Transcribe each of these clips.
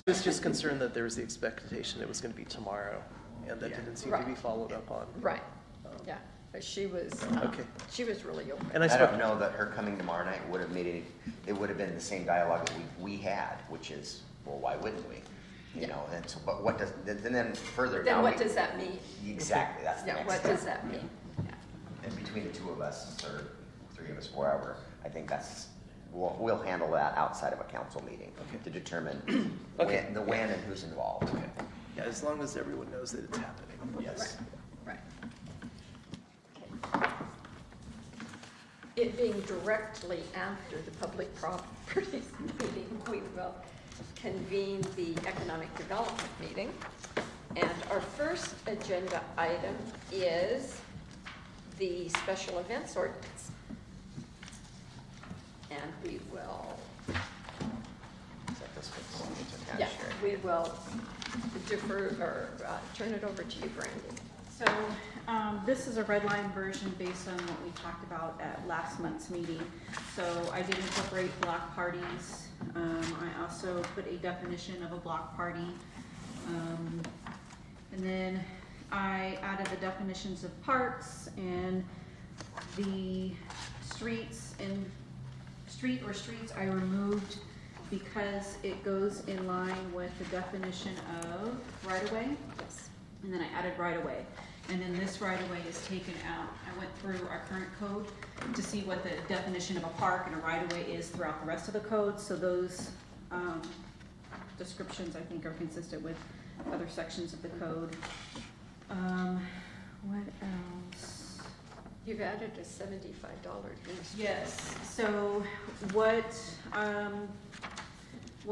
was just concerned that there was the expectation it was going to be tomorrow, and that didn't seem to be followed up on. Right, yeah, but she was, Okay. she was really open. And I don't know that her coming tomorrow night would have made it would have been the same dialogue that we had, which is, well, why wouldn't we? You know, and so, but what does, and then further Then down. what does that mean? Exactly, that's the Yeah, next what step. does that mean? Yeah. And between the two of us, or three of us, wherever, I think we'll handle that outside of a council meeting to determine when and who's involved. Okay. Yeah, as long as everyone knows that it's happening. Yes. Right. Okay. It being directly after the public properties meeting, we will convene the economic development meeting. And our first agenda item is the special events ordinance. And we will, Is that this one? yeah, we will defer or turn it over to you, Brandy. So this is a red line version based on what we talked about at last month's meeting. So I did incorporate block parties. I also put a definition of a block party. And then I added the definitions of parks and the streets and street or streets I removed because it goes in line with the definition of right-of-way. Yes. And then I added right-of-way. And then this right-of-way is taken out. I went through our current code to see what the definition of a park and a right-of-way is throughout the rest of the code. So those descriptions, I think, are consistent with other sections of the code. What else? You've added a $75 administrative. Yes, so what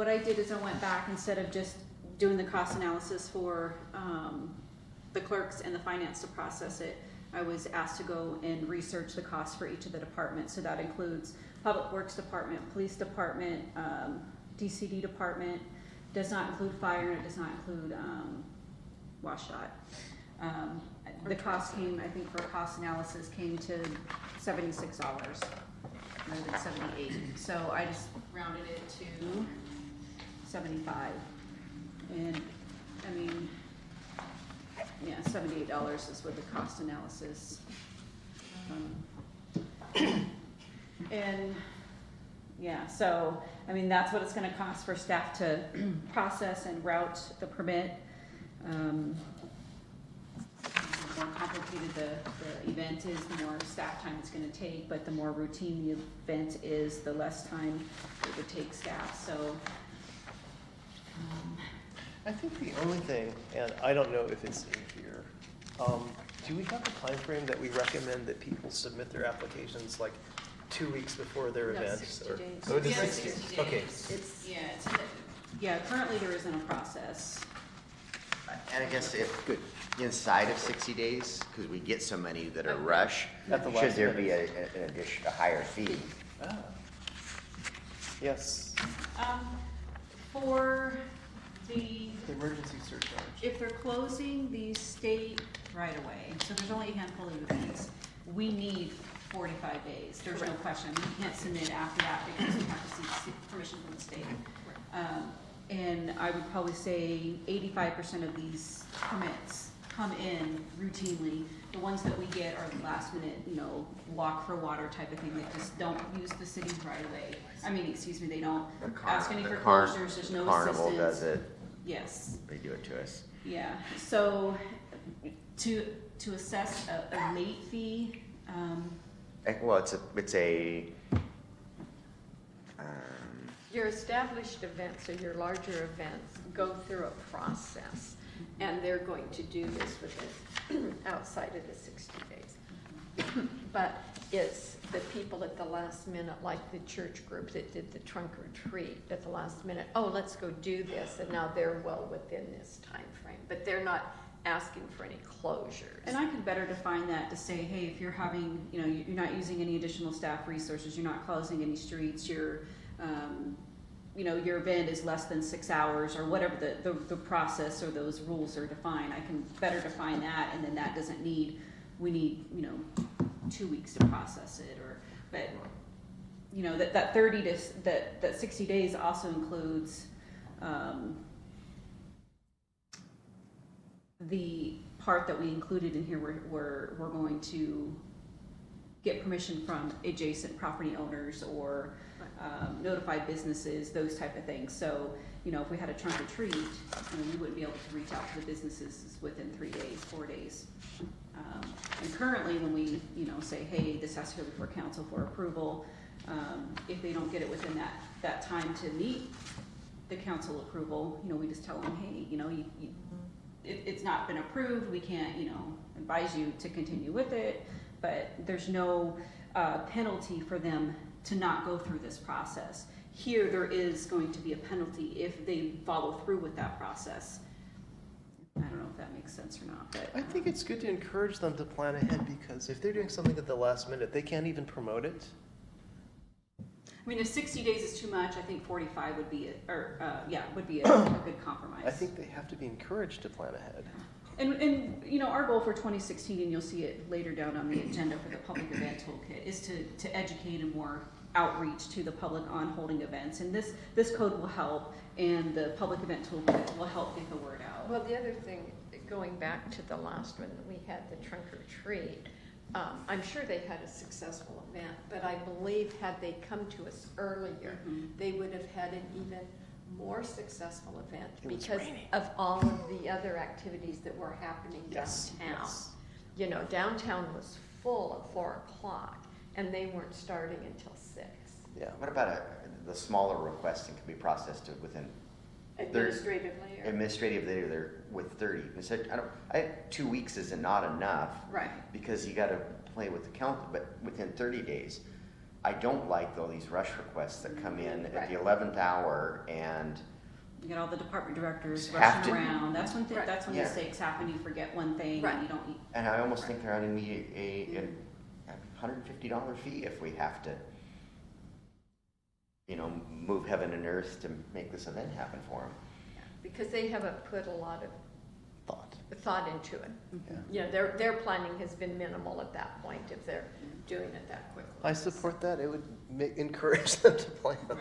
I did is I went back, instead of just doing the cost analysis for the clerks and the finance to process it, I was asked to go and research the cost for each of the departments. So that includes Public Works Department, Police Department, DCD Department, does not include fire, and it does not include WashDOT. The cost came, I think, for a cost analysis came to $76 rather than 78. So I just rounded it to 75. And I mean, yeah, $78 is with the cost analysis. And yeah, so I mean, that's what it's going to cost for staff to process and route the permit. The more complicated the event is, the more staff time it's going to take, but the more routine the event is, the less time it would take staff. So I think the only thing, and I don't know if it's in here, do we have a time frame that we recommend that people submit their applications like 2 weeks before their No, event? 60 days. Oh, it is Yeah, 60 days. 60 Okay. It's, yeah, currently there isn't a process. And I guess if Good. inside of 60 days, because we get so many that are Okay. rush, At the should last there be minute. a higher fee? Ah. Yes, For the, the emergency surcharge. if they're closing the state right away, so there's only a handful of events, we need 45 days. There's no question. We can't submit after that because we have to seek permission from the state. And I would probably say 85% of these permits come in routinely. The ones that we get are the last minute, walk for water type of thing. They just don't use the city's right away. I mean, excuse me, they don't ask any for closures. There's no Carnival assistance. does it, Yes. they do it to us. Yeah, so to assess a late fee, Well, it's a your established events or your larger events go through a process, and they're going to do this within, outside of the 60 days. But it's the people at the last minute, like the church group that did the trunk or treat at the last minute, oh, let's go do this, and now they're well within this time frame, but they're not asking for any closures. and I could better define that to say, hey, if you're having, you're not using any additional staff resources, you're not closing any streets, your event is less than 6 hours, or whatever the process or those rules are defined, I can better define that, and then that doesn't need, we need, 2 weeks to process it, but that 30 to, that 60 days also includes, the part that we included in here, we're going to get permission from adjacent property owners or notify businesses, those type of things. So, you know, if we had a trunk or treat, we wouldn't be able to reach out to the businesses within 3 days, 4 days. And currently, when we, you know, say, hey, this has to go before council for approval, if they don't get it within that time to meet the council approval, you know, we just tell them, hey, you know, it's not been approved, we can't, you know, advise you to continue with it, but there's no penalty for them to not go through this process. Here, there is going to be a penalty if they follow through with that process. I don't know if that makes sense or not, but. I think it's good to encourage them to plan ahead, because if they're doing something at the last minute, they can't even promote it. I mean, if 60 days is too much, I think 45 would be, would be a good compromise. I think they have to be encouraged to plan ahead. And you know, our goal for 2016, and you'll see it later down on the agenda for the public event toolkit, is to educate and more outreach to the public on holding events. And this code will help, and the public event toolkit will help get the word out. Well, the other thing, going back to the last one, we had the trunk or treat. I'm sure they had a successful event, but I believe had they come to us earlier, they would have had an even more successful event It was because raining. of all of the other activities that were happening Yes, downtown. yes. You know, downtown was full at 4 o'clock, and they weren't starting until 6. Yeah. What about the smaller requesting can be processed within Administratively, they're with 30. I think 2 weeks is not enough. Right. Because you gotta play with the count, but within 30 days. I don't like though these rush requests that come in at the 11th hour and You get all the department directors Have rushing to- around. That's when Right. that's when Yeah. mistakes happen. You forget one thing, Right. and you don't. and I almost think they're gonna need a $150 fee if we have to, you know, move heaven and earth to make this event happen for them. because they haven't put a lot of Thought. thought into it. Yeah. You know, their planning has been minimal at that point if they're doing it that quickly. I support that. It would encourage them to plan. Right.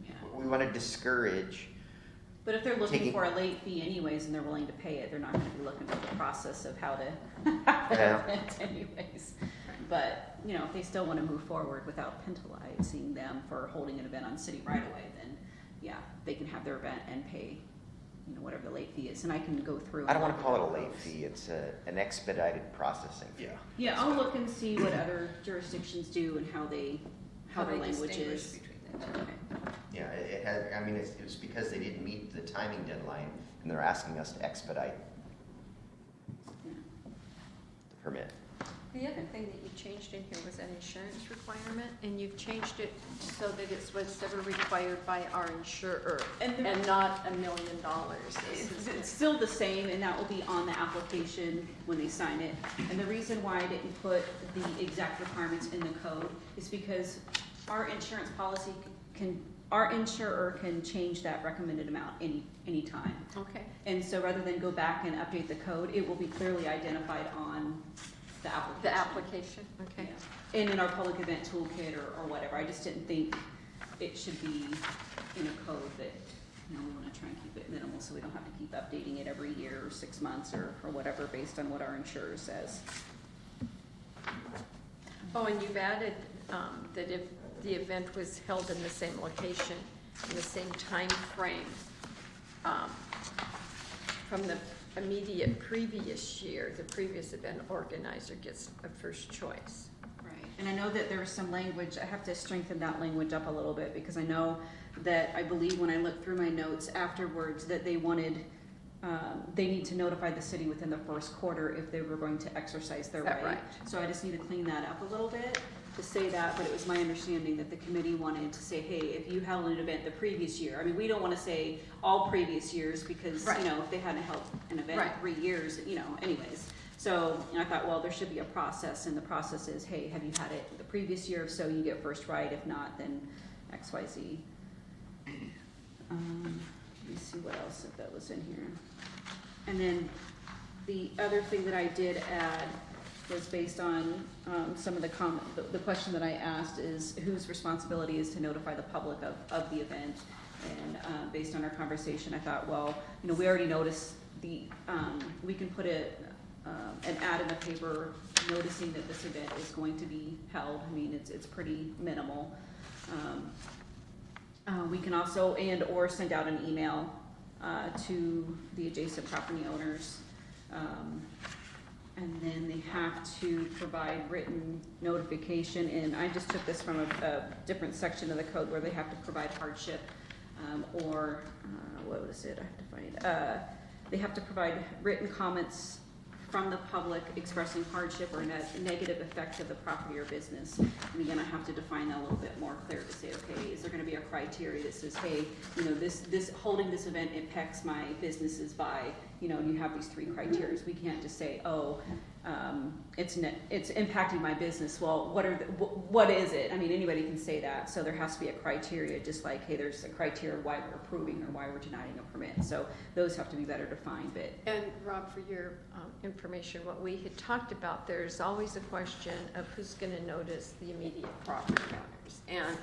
Yeah. We wanna discourage, But if they're looking Taking- for a late fee anyways and they're willing to pay it, they're not going to be looking for the process of how to Yeah. event anyways. But, you know, if they still want to move forward without penalizing them for holding an event on city right away, then yeah, they can have their event and pay, you know, whatever the late fee is. And I can go through. I don't and wanna look call at it a all late those. fee, it's an expedited processing fee. Yeah. Yeah, I'll look and see what other jurisdictions do and how their language distinguish is. between the two. Okay. Yeah, it had, I mean, it's because they didn't meet the timing deadline, and they're asking us to expedite Yeah. the permit. The other thing that you changed in here was an insurance requirement, and you've changed it so that it's whatever required by our insurer, And the- and not $1 million. It's still the same, and that will be on the application when they sign it. And the reason why I didn't put the exact requirements in the code is because our insurance policy our insurer can change that recommended amount any time. Okay. And so rather than go back and update the code, it will be clearly identified on the application. The application, okay. Yeah. And in our public event toolkit or whatever, I just didn't think it should be in a code that, you know, we wanna try and keep it minimal so we don't have to keep updating it every year or 6 months or whatever based on what our insurer says. Oh, and you've added that if the event was held in the same location, in the same time frame from the immediate previous year, the previous event organizer gets a first choice. Right, and I know that there was some language, I have to strengthen that language up a little bit, because I know that, I believe when I looked through my notes afterwards, that they wanted, they need to notify the city within the first quarter if they were going to exercise their Is that right. right? So I just need to clean that up a little bit to say that, but it was my understanding that the committee wanted to say, hey, if you held an event the previous year, I mean, we don't wanna say all previous years, because, Right. you know, if they hadn't held an event in Right. 3 years, you know, anyways. So I thought, well, there should be a process, and the process is, hey, have you had it the previous year? If so, you get first right. If not, then X, Y, Z. Let me see what else if that was in here. And then the other thing that I did add was based on some of the question that I asked is whose responsibility is to notify the public of the event. And based on our conversation, I thought, well, you know, we already we can put an ad in the paper noticing that this event is going to be held. I mean, it's pretty minimal. We can also or send out an email to the adjacent property owners. And then they have to provide written notification, and I just took this from a different section of the code where they have to provide hardship, or, what was it, I have to find, they have to provide written comments from the public expressing hardship or negative effect of the property or business. And again, I have to define that a little bit more clear to say, okay, is there gonna be a criteria that says, hey, you know, this holding this event impacts my businesses by, you know, you have these 3 criteria. We can't just say, oh, it's impacting my business. Well, what is it? I mean, anybody can say that. So there has to be a criteria, just like, hey, there's a criteria why we're approving or why we're denying a permit. So those have to be better defined. But And Rob, for your information, what we had talked about, there's always a question of who's going to notice the immediate property owners. And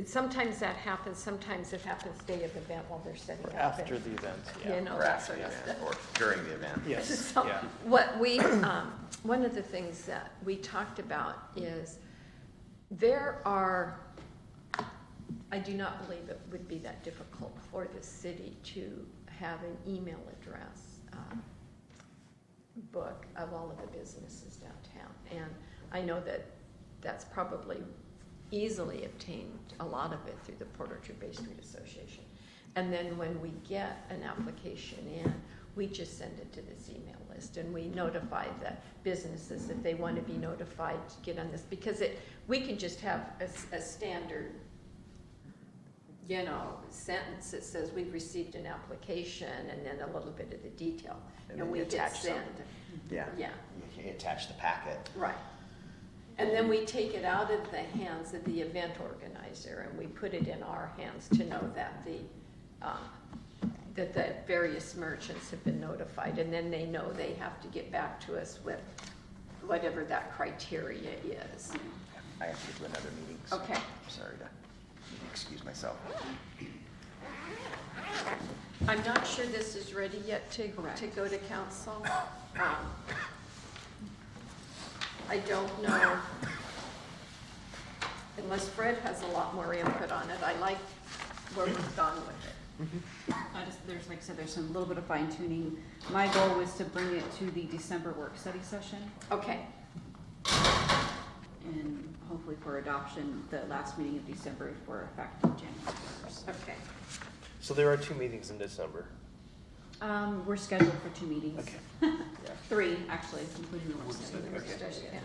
sometimes that happens, sometimes it happens day of event while they're setting Or up. after the event, You yeah. know, Or that after sort the of event, stuff. or during the event. Yes, So yeah. what we, one of the things that we talked about is there are, I do not believe it would be that difficult for the city to have an email address book of all of the businesses downtown. And I know that that's probably easily obtained, a lot of it through the Port Orchard Bay Street Association. And then when we get an application in, we just send it to this email list and we notify the businesses if they want to be notified to get on this, because we can just have a standard, you know, sentence that says we've received an application and then a little bit of the detail. And And then we you hit attach send. something. Yeah. Yeah. You attach the packet. Right. And then we take it out of the hands of the event organizer and we put it in our hands to know that that the various merchants have been notified. And then they know they have to get back to us with whatever that criteria is. I have to do another meeting, so Okay. I'm sorry to excuse myself. I'm not sure this is ready yet to Correct. go to council. I don't know, unless Fred has a lot more input on it. I like where we've gone with it. there's, like I said, there's some little bit of fine tuning. My goal was to bring it to the December work study session Okay, and hopefully for adoption, the last meeting of December for effective January 1st. okay. So there are 2 meetings in December. We're scheduled for 2 meetings. Okay. 3, actually, including the work study. Okay.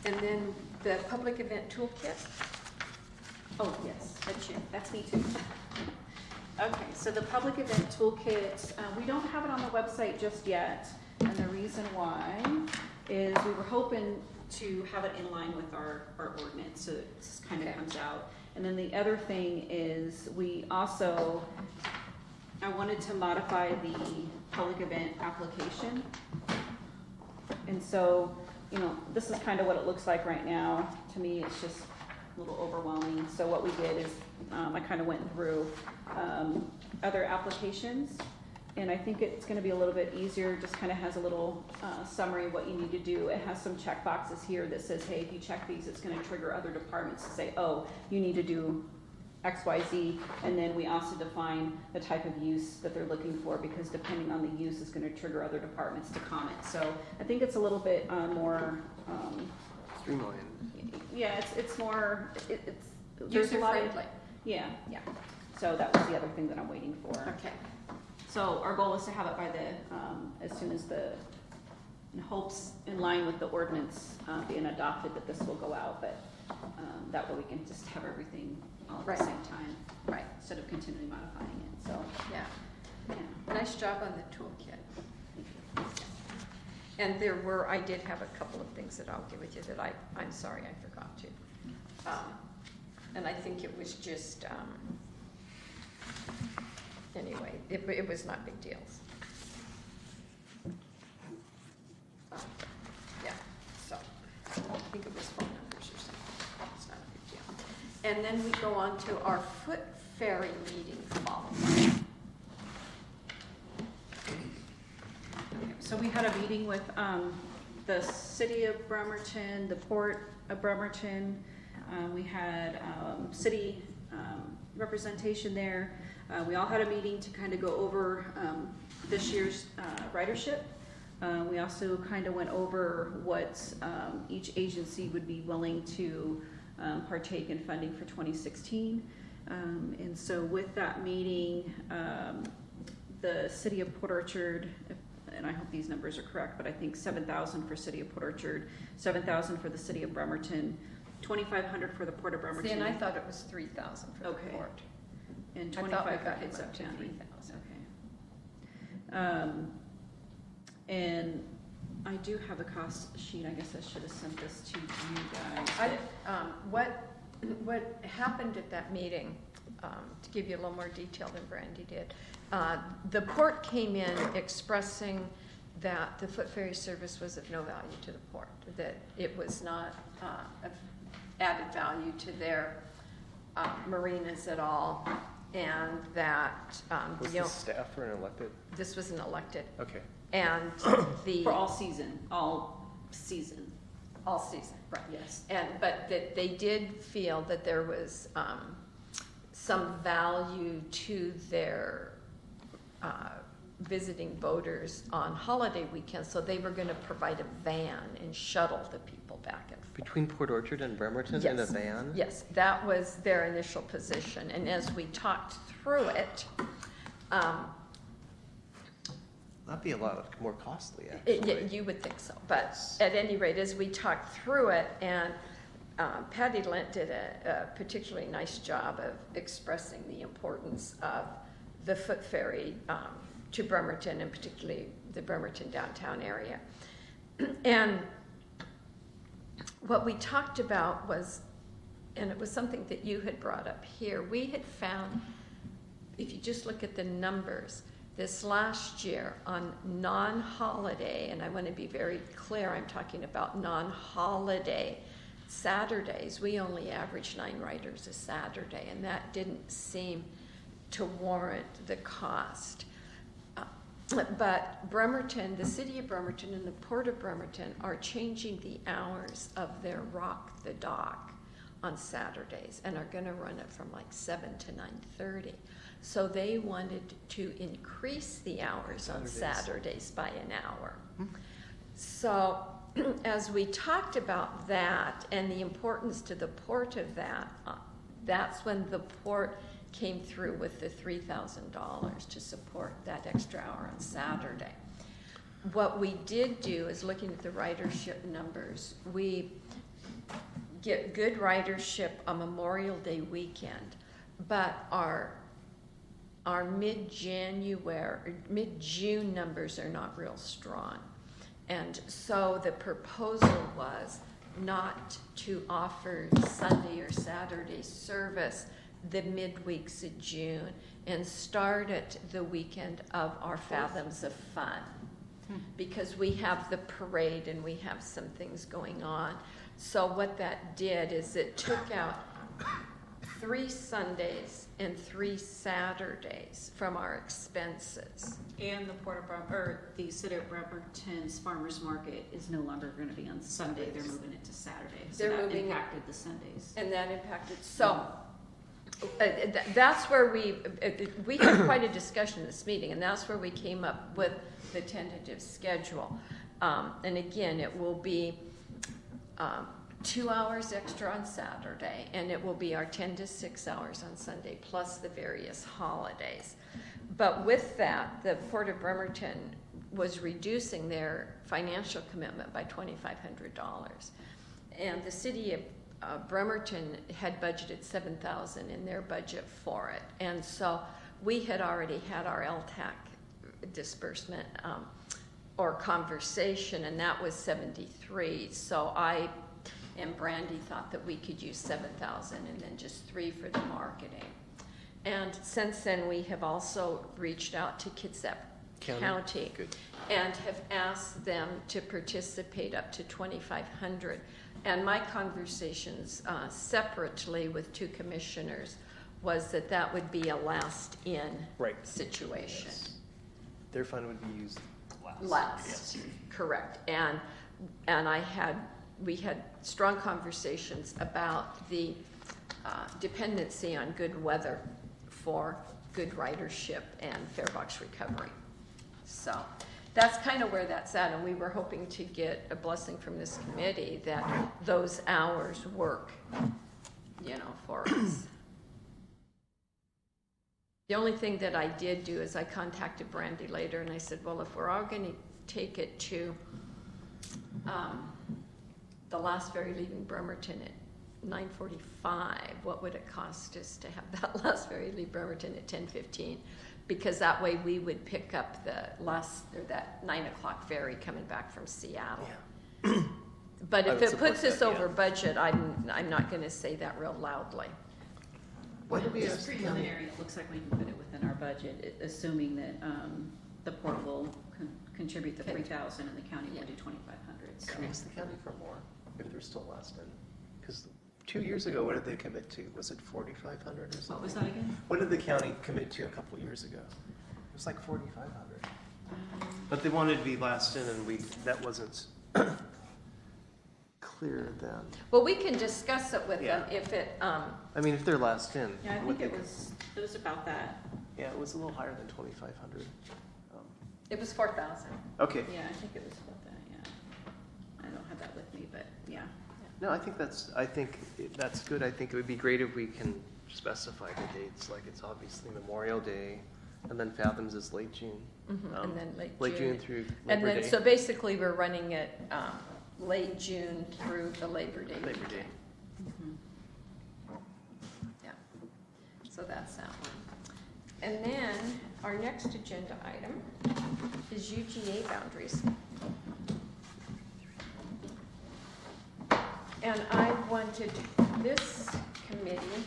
And then the public event toolkit? Oh, yes, that's me too. Okay, so the public event toolkit, we don't have it on the website just yet. And the reason why is we were hoping to have it in line with our ordinance, so it just kind of Okay. comes out. And then the other thing is I wanted to modify the public event application. And so, you know, this is kind of what it looks like right now. To me, it's just a little overwhelming. So what we did is, I kind of went through other applications, and I think it's gonna be a little bit easier, just kind of has a little summary of what you need to do. It has some check boxes here that says, hey, if you check these, it's gonna trigger other departments to say, oh, you need to do X, Y, Z, and then we also define the type of use that they're looking for, because depending on the use is gonna trigger other departments to comment. So I think it's a little bit more, Streamlined. yeah, it's more, it's, there's a User lot of. friendly. Yeah. So that was the other thing that I'm waiting for. Okay, So our goal is to have it by as soon as in hopes in line with the ordinance being adopted, that this will go out, but that way we can just have everything all at Right. the same time, right, instead of continually modifying it, so, yeah. yeah. Nice job on the toolkit. Thank you. And I did have a couple of things that I'll give with you that I'm sorry I forgot to. And I think it was just, anyway, it was not big deals. Yeah, so, I think it was phone numbers or something, it's not a big deal. And then we go on to our ferry meeting following. So we had a meeting with the city of Bremerton, the port of Bremerton. We had city representation there. We all had a meeting to kind of go over this year's ridership. We also kind of went over what each agency would be willing to partake in funding for 2016. And so with that meeting, the city of Port Orchard, and I hope these numbers are correct, but I think 7,000 for city of Port Orchard, 7,000 for the city of Bremerton, 2,500 for the port of Bremerton. See, and I thought it was 3,000 for the Okay. port. And I thought we 25 for got him Kitsap up to County. 3,000. Okay. And I do have a cost sheet. I guess I should have sent this to you guys. What happened at that meeting, to give you a little more detail than Brandy did, the port came in expressing that the foot ferry service was of no value to the port, that it was not of added value to their marinas at all, and that Was this staff or an elected? this was an elected, Okay. and the For all season, all season. all season, right? Yes. But that they did feel that there was some value to their visiting boaters on holiday weekends, so they were going to provide a van and shuttle the people back and forth. Between Port Orchard and Bremerton in a Yes. van? Yes, that was their initial position, and as we talked through it, That'd be a lot more costly, actually. you would think so, but at any rate, as we talked through it, and Patty Lent did a particularly nice job of expressing the importance of the foot ferry to Bremerton, and particularly the Bremerton downtown area. And what we talked about was, and it was something that you had brought up here, we had found, if you just look at the numbers, this last year on non-holiday, and I want to be very clear, I'm talking about non-holiday Saturdays, we only averaged 9 riders a Saturday, and that didn't seem to warrant the cost. But Bremerton, the city of Bremerton and the port of Bremerton are changing the hours of their Rock the Dock on Saturdays, and are going to run it from like 7 to 9:30. So they wanted to increase the hours on Saturdays by an hour. So as we talked about that and the importance to the port of that, that's when the port came through with the $3,000 to support that extra hour on Saturday. What we did do is, looking at the ridership numbers, we get good ridership on Memorial Day weekend, but our mid-June numbers are not real strong. And so the proposal was not to offer Sunday or Saturday service the midweeks of June, and start at the weekend of our Fathoms of Fun, because we have the parade and we have some things going on. So what that did is it took out 3 Sundays and 3 Saturdays from our expenses. And the port of the city of Bremerton's farmers market is no longer going to be on Sunday. They're moving it to Saturday. So They're that moving it. impacted the Sundays. And that impacted, so that's where we had quite a discussion in this meeting, and that's where we came up with the tentative schedule. And again, it will be 2 hours extra on Saturday, and it will be our 10 to 6 hours on Sunday, plus the various holidays. But with that, the Port of Bremerton was reducing their financial commitment by $2,500. And the city of Bremerton had budgeted $7,000 in their budget for it. And so we had already had our LTAC disbursement or conversation, and that was $73,000. So I and Brandy thought that we could use $7,000 and then just $3,000 for the marketing. And since then, we have also reached out to Kitsap County Good. and have asked them to participate up to $2,500. And my conversations separately with 2 commissioners was that that would be a last-in Right. situation. Yes. Their fund would be used last. Last, Yes. correct. And we had strong conversations about the dependency on good weather for good ridership and fare box recovery. So that's kind of where that's at, and we were hoping to get a blessing from this committee that those hours work, for us. The only thing that I did do is I contacted Brandy later and I said, well, if we're all gonna take it to the last ferry leaving Bremerton at 9:45, what would it cost us to have that last ferry leave Bremerton at 10:15? Because that way we would pick up that 9 o'clock ferry coming back from Seattle. Yeah. But I if would it puts support us that, over yeah. budget, I'm not gonna say that real loudly. What did we It's ask the county? preliminary, it looks like we can put it within our budget, assuming that, the port will contribute the Okay. 3,000 and the county will do 2,500, so. Can we ask the county for more if they're still last in? Because 2 years ago, what did they commit to? Was it 4,500 or something? What was that again? What did the county commit to a couple of years ago? It was like 4,500. But they wanted to be last in, and that wasn't clear then. Well, we can discuss it with them Yeah. if it, I mean, if they're last in. Yeah, I what think they- it was about that. Yeah, it was a little higher than 2,500. it was 4,000. Okay. Yeah, I think it was about that, yeah. I don't have that with me, but yeah. No, I think that's good. I think it would be great if we can specify the dates, like it's obviously Memorial Day, and then Fathoms is late June. And then Late June through And Labor then, Day. so basically, we're running it late June through the Labor Day Labor Day. weekend. Mhm. Yeah, so that's that one. And then, our next agenda item is UGA boundaries. And I wanted this committee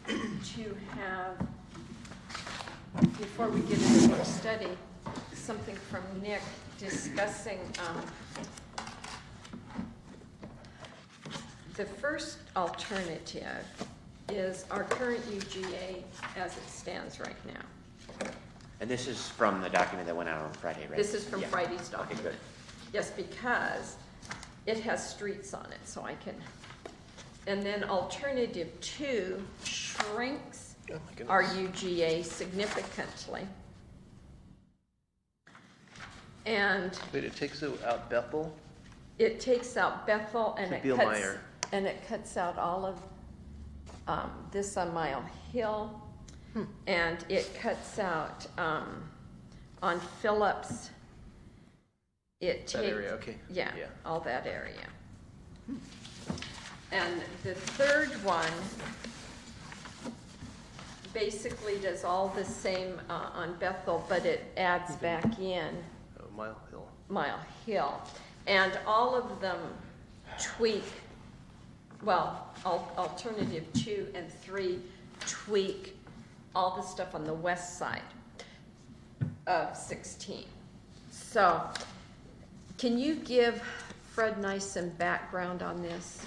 to have, before we get into our study, something from Nick discussing, the first alternative is our current UGA as it stands right now. And this is from the document that went out on Friday, right? This is from Yeah. Friday's Okay, document. good. Yes, because it has streets on it, so I can, and then alternative 2 shrinks Oh my goodness. our UGA significantly. And Wait, it takes out Bethel? it takes out Bethel and To it Beale cuts, Meyer. and it cuts out all of this on Mile Hill. And it cuts out on Phillips. It takes. That area, okay. Yeah, Yeah. all that area. And the third one basically does all the same on Bethel, but it adds back in Oh, Mile Hill. Mile Hill. And all of them tweak, well, alternative 2 and 3 tweak all the stuff on the west side of 16. So, can you give Fred Nice some background on this?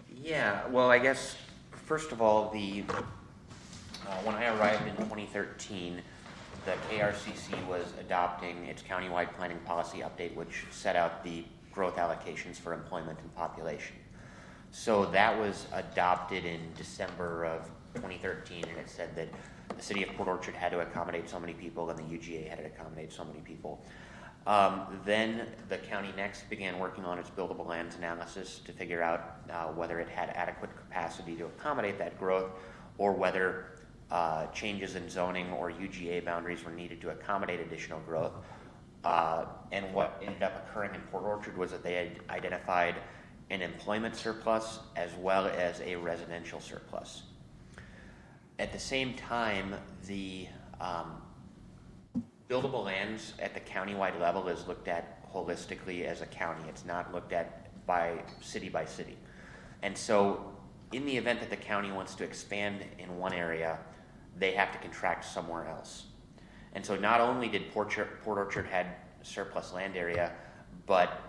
Yeah, well, I guess, first of all, when I arrived in 2013, the KRCC was adopting its countywide planning policy update, which set out the growth allocations for employment and population. So that was adopted in December of 2013, and it said that the city of Port Orchard had to accommodate so many people, and the UGA had to accommodate so many people. Then the county next began working on its buildable lands analysis to figure out whether it had adequate capacity to accommodate that growth, or whether changes in zoning or UGA boundaries were needed to accommodate additional growth. And what ended up occurring in Port Orchard was that they had identified an employment surplus as well as a residential surplus. At the same time, the buildable lands at the countywide level is looked at holistically as a county. It's not looked at by city. And so in the event that the county wants to expand in one area, they have to contract somewhere else. And so not only did Port Orchard had surplus land area, but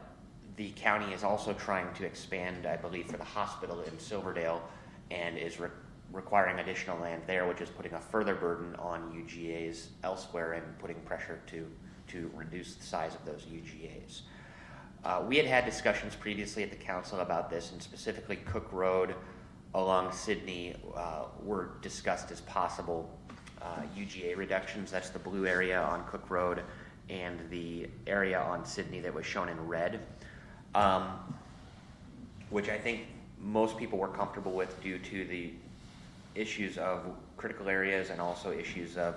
the county is also trying to expand, I believe, for the hospital in Silverdale, and is requiring additional land there, which is putting a further burden on UGAs elsewhere and putting pressure to reduce the size of those UGAs. We had discussions previously at the council about this, and specifically Cook Road along Sydney were discussed as possible UGA reductions. That's the blue area on Cook Road and the area on Sydney that was shown in red, which I think most people were comfortable with due to the issues of critical areas and also issues of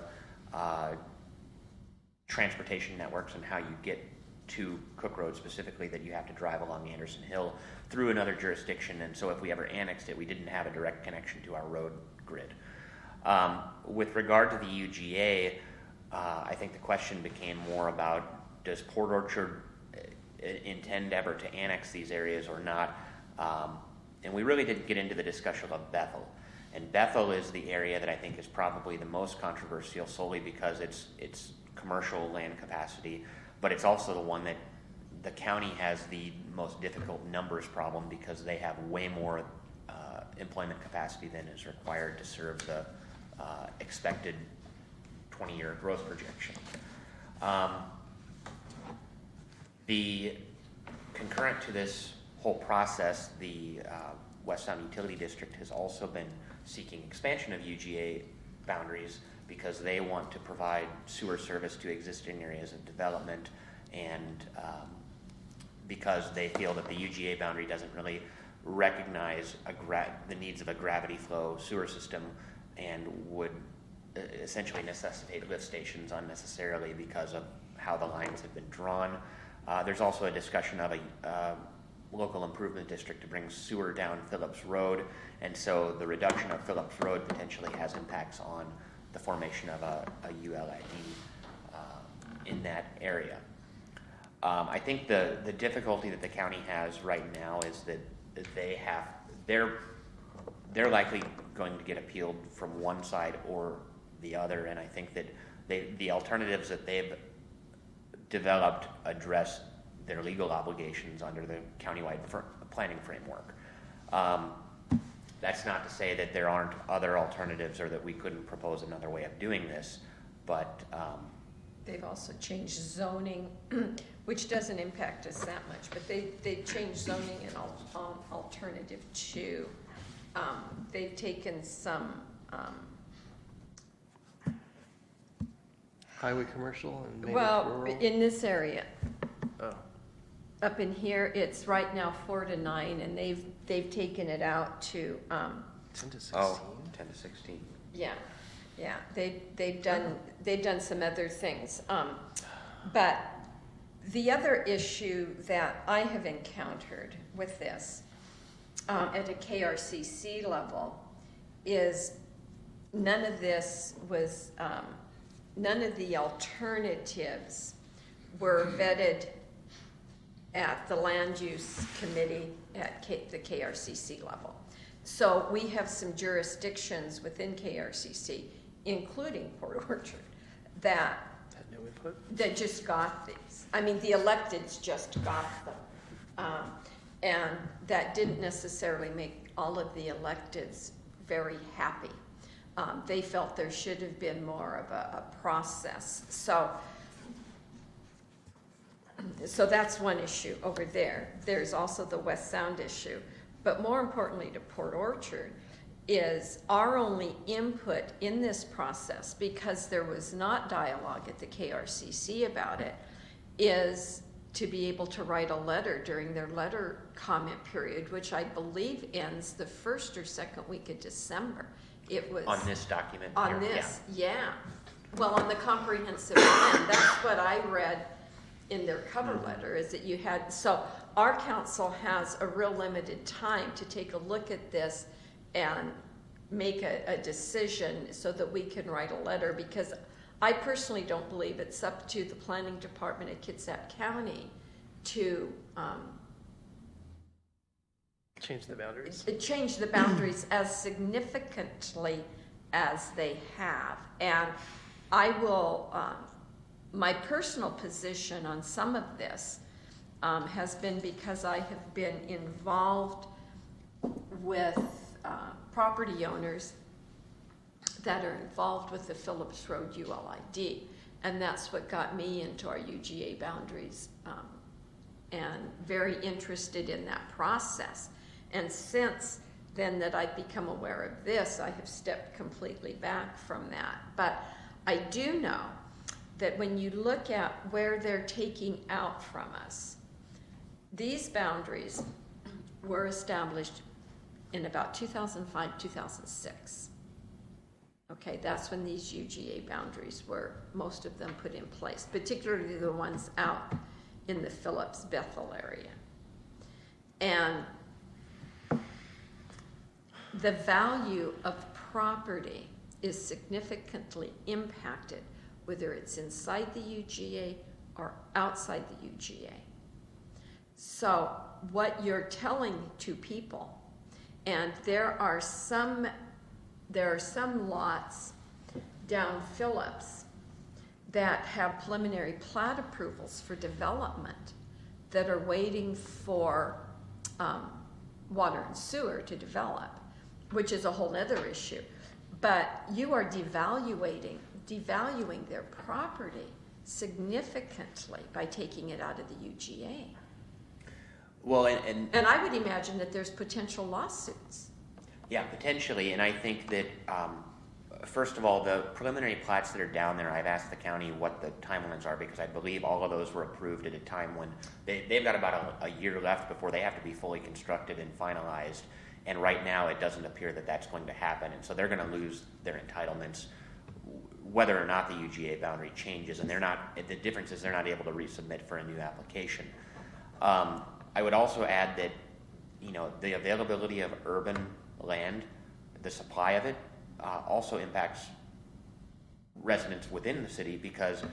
transportation networks and how you get to Cook Road specifically, that you have to drive along Anderson Hill through another jurisdiction, and so if we ever annexed it, we didn't have a direct connection to our road grid. With regard to the UGA, I think the question became more about, does Port Orchard intend ever to annex these areas or not? And we really didn't get into the discussion of Bethel. And Bethel is the area that I think is probably the most controversial, solely because it's commercial land capacity, but it's also the one that the county has the most difficult numbers problem, because they have way more employment capacity than is required to serve the expected 20-year growth projection. The concurrent to this whole process, the West Sound Utility District has also been seeking expansion of UGA boundaries, because they want to provide sewer service to existing areas of development, and because they feel that the UGA boundary doesn't really recognize the needs of a gravity flow sewer system, and would essentially necessitate lift stations unnecessarily because of how the lines have been drawn. There's also a discussion of a local improvement district to bring sewer down Phillips Road, and so the reduction of Phillips Road potentially has impacts on the formation of a ULID in that area. I think the difficulty that the county has right now is that they're likely going to get appealed from one side or the other, and I think that the alternatives that they've developed address their legal obligations under the countywide planning framework. That's not to say that there aren't other alternatives or that we couldn't propose another way of doing this, but They've also changed zoning, which doesn't impact us that much, but they've changed zoning in alternative two. They've taken some, Highway commercial and maybe well, rural? in this area, Oh, up in here, it's right now 4 to 9, and they've taken it out to, 10 to 16? 10 to 16. yeah, they've done some other things. But the other issue that I have encountered with this at a KRCC level is none of this was, none of the alternatives were vetted at the land use committee at the KRCC level. So we have some jurisdictions within KRCC, including Port Orchard, that Had no input? just got these. I mean, the electeds just got them. And that didn't necessarily make all of the electeds very happy. They felt there should have been more of a process. So that's one issue over there. There's also the West Sound issue. But more importantly to Port Orchard is our only input in this process, because there was not dialogue at the KRCC about it, is to be able to write a letter during their letter comment period, which I believe ends the first or second week of December. It was On this document? on here? this, yeah. Well, on the comprehensive plan, that's what I read in their cover letter, is that you had, so our council has a real limited time to take a look at this and make a decision so that we can write a letter, because I personally don't believe it's up to the planning department at Kitsap County to Change the boundaries? change the boundaries as significantly as they have. And I will, my personal position on some of this has been because I have been involved with property owners that are involved with the Phillips Road ULID. And that's what got me into our UGA boundaries, and very interested in that process. And since then that I've become aware of this, I have stepped completely back from that. But I do know that when you look at where they're taking out from us, these boundaries were established in about 2005, 2006. Okay, that's when these UGA boundaries were, most of them, put in place, particularly the ones out in the Phillips Bethel area. And the value of property is significantly impacted whether it's inside the UGA or outside the UGA. So what you're telling to people, and there are some lots down Phillips that have preliminary plat approvals for development that are waiting for water and sewer to develop, which is a whole other issue. But you are devaluing their property significantly by taking it out of the UGA. Well, and I would imagine that there's potential lawsuits. yeah, potentially, and I think that, first of all, the preliminary plats that are down there, I've asked the county what the timelines are, because I believe all of those were approved at a time when they've got about a year left before they have to be fully constructed and finalized, and right now it doesn't appear that that's going to happen, and so they're going to lose their entitlements whether or not the UGA boundary changes, and the difference is they're not able to resubmit for a new application. I would also add that, the availability of urban land, the supply of it, also impacts residents within the city, because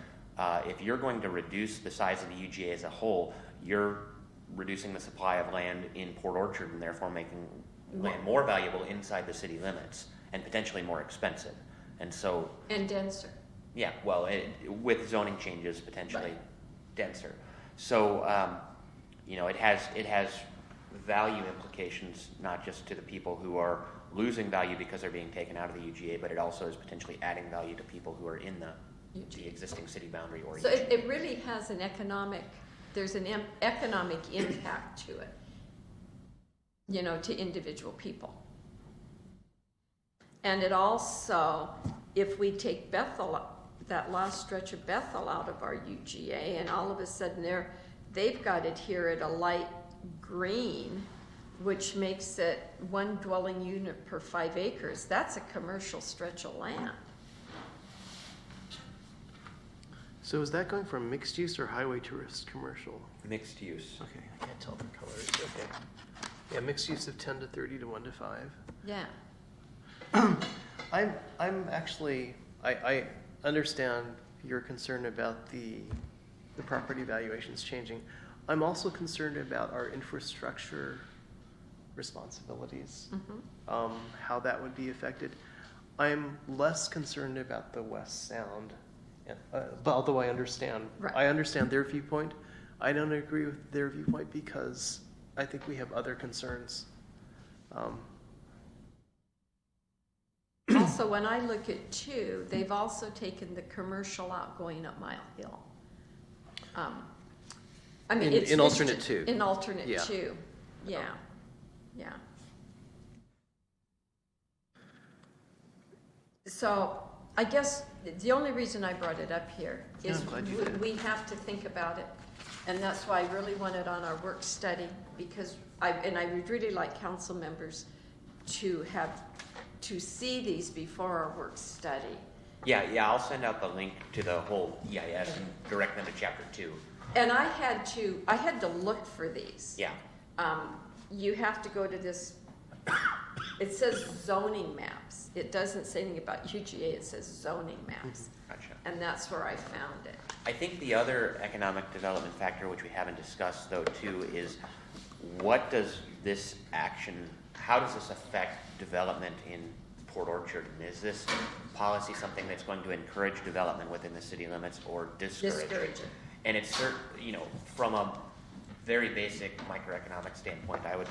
if you're going to reduce the size of the UGA as a whole, you're reducing the supply of land in Port Orchard and therefore making land more valuable inside the city limits and potentially more expensive. And so... And denser. Yeah, well, with zoning changes, potentially denser. So, it has value implications, not just to the people who are losing value because they're being taken out of the UGA, but it also is potentially adding value to people who are in the existing city boundary or So UGA. it really has there's an economic impact to it, to individual people. And it also, if we take Bethel, that last stretch of Bethel out of our UGA, and all of a sudden they've got it here at a light green, which makes it one dwelling unit per 5 acres. That's a commercial stretch of land. So is that going from mixed use or highway tourist commercial? Mixed use. Okay, I can't tell the colors. Okay. Yeah, mixed use of 10 to 30 to 1 to 5. Yeah. I'm actually, I understand your concern about the property valuations changing. I'm also concerned about our infrastructure responsibilities, how that would be affected. I'm less concerned about the West Sound, but although I understand, Right. I understand their viewpoint. I don't agree with their viewpoint because I think we have other concerns. Also, when I look at 2, they've also taken the commercial out going up Mile Hill. It's in alternate 2. In alternate Yeah. 2, yeah. So I guess the only reason I brought it up here is I'm glad you did. we have to think about it. And that's why I really want it on our work study, because I would really like council members to see these before our work study. Yeah, I'll send out the link to the whole EIS and direct them to chapter 2. And I had to look for these. Yeah. You have to go to this, it says zoning maps. It doesn't say anything about UGA, it says zoning maps. Gotcha. And that's where I found it. I think the other economic development factor, which we haven't discussed though too, is what does this action, how does this affect development in Port Orchard? And is this policy something that's going to encourage development within the city limits or discourage Discourage it. And it's from a very basic microeconomic standpoint, I would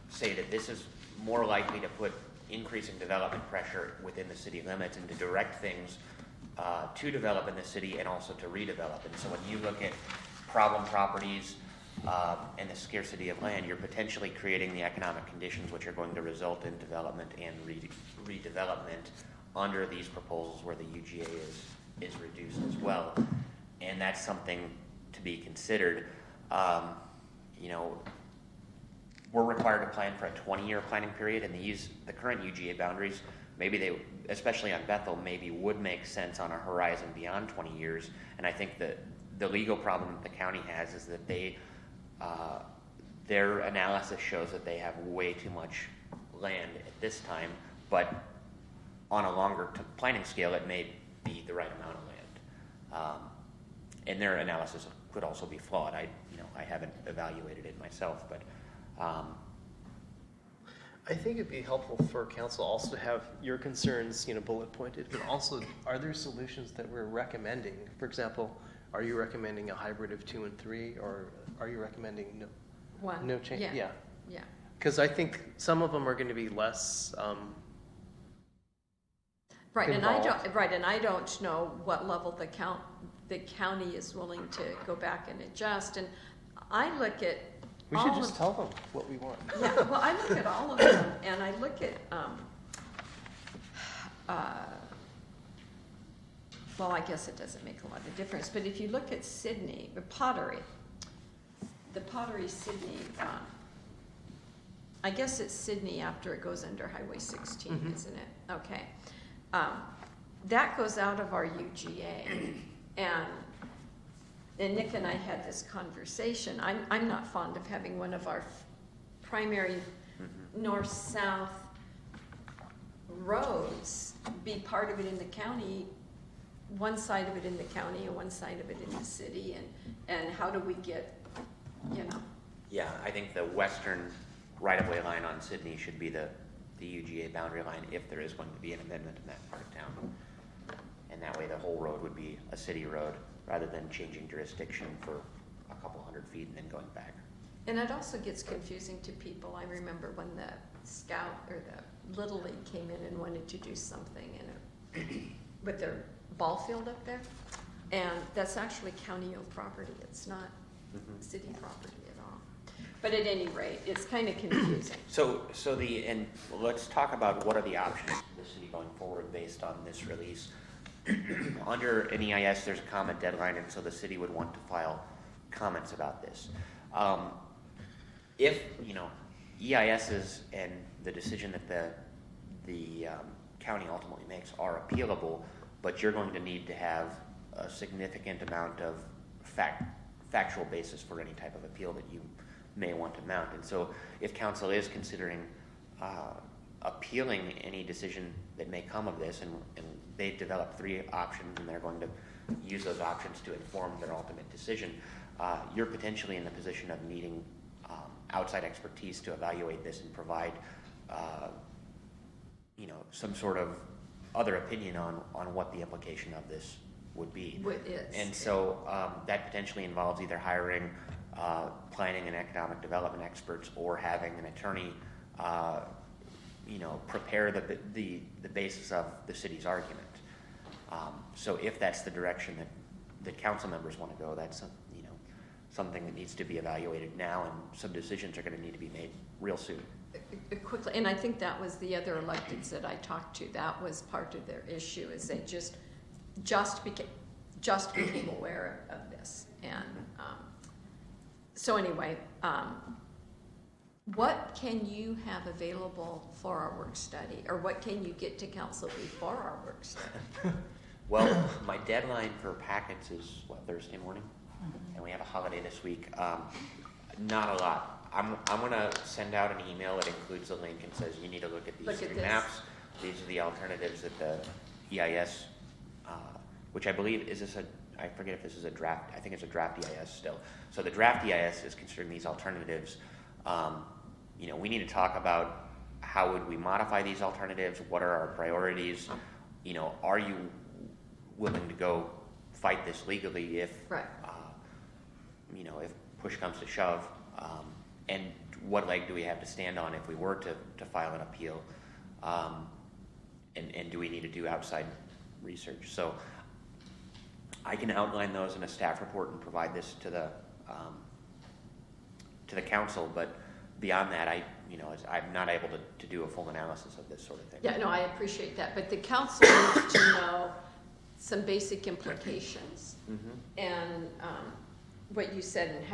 say that this is more likely to put increasing development pressure within the city limits and to direct things to develop in the city and also to redevelop. And so when you look at problem properties and the scarcity of land, you're potentially creating the economic conditions which are going to result in development and redevelopment under these proposals where the UGA is reduced as well. And that's something to be considered. You know, we're required to plan for a 20-year planning period, and the current UGA boundaries, maybe they, especially on Bethel, maybe would make sense on a horizon beyond 20 years. And I think that the legal problem that the county has is that their analysis shows that they have way too much land at this time, but on a longer planning scale, it may be the right amount of land. And their analysis could also be flawed. I haven't evaluated it myself, but I think it'd be helpful for council also to have your concerns, bullet pointed, but also, are there solutions that we're recommending? For example, are you recommending a hybrid of 2 and 3, or are you recommending no change? Yeah. Because I think some of them are going to be less Right, involved. and I don't know what level the county is willing to go back and adjust. And I look at We should just tell them what we want. Yeah, well, I look at all of them, and I look at, well, I guess it doesn't make a lot of difference, but if you look at Sydney, the Pottery Sydney, I guess it's Sydney after it goes under Highway 16, Mhm. isn't it? Okay. That goes out of our UGA, and Nick and I had this conversation. I'm not fond of having one of our primary north-south roads be part of it in the county, one side of it in the county and one side of it in the city, and how do we get, yeah, I think the western right-of-way line on Sydney should be the UGA boundary line if there is going to be an amendment in that part of town. And that way the whole road would be a city road rather than changing jurisdiction for a couple hundred feet and then going back. And it also gets confusing to people. I remember when the Scout or the Little League came in and wanted to do something with their ball field up there, and that's actually county-owned property. It's not city property at all. But at any rate, it's kind of confusing. And let's talk about what are the options for the city going forward based on this release. Under an EIS, there's a comment deadline, and so the city would want to file comments about this. If EISs and the decision that the county ultimately makes are appealable, but you're going to need to have a significant amount of factual basis for any type of appeal that you may want to mount. And so if council is considering appealing any decision that may come of this, and they've developed 3 options and they're going to use those options to inform their ultimate decision, you're potentially in the position of needing outside expertise to evaluate this and provide some sort of other opinion on what the implication of this would be. And so that potentially involves either hiring planning and economic development experts or having an attorney prepare the basis of the city's argument. So if that's the direction that council members want to go, that's something that needs to be evaluated now, and some decisions are going to need to be made real soon. Quickly, and I think that was the other electeds that I talked to. That was part of their issue, is they just became aware of this. And so anyway, what can you have available for our work study, or what can you get to council before our work study? Well, my deadline for packets is Thursday morning, and we have a holiday this week. Not a lot. I'm going to send out an email that includes a link and says you need to look at these 3 maps. These are the alternatives that the EIS, which I believe I forget if this is a draft. I think it's a draft EIS still. So the draft EIS is considering these alternatives. We need to talk about how would we modify these alternatives. What are our priorities? Are you willing to go fight this legally if if push comes to shove, and what leg do we have to stand on if we were to file an appeal? And do we need to do outside research? So I can outline those in a staff report and provide this to the council, but beyond that, I'm not able to do a full analysis of this sort of thing. Yeah, no, I appreciate that, but the council needs to know some basic implications. And what you said and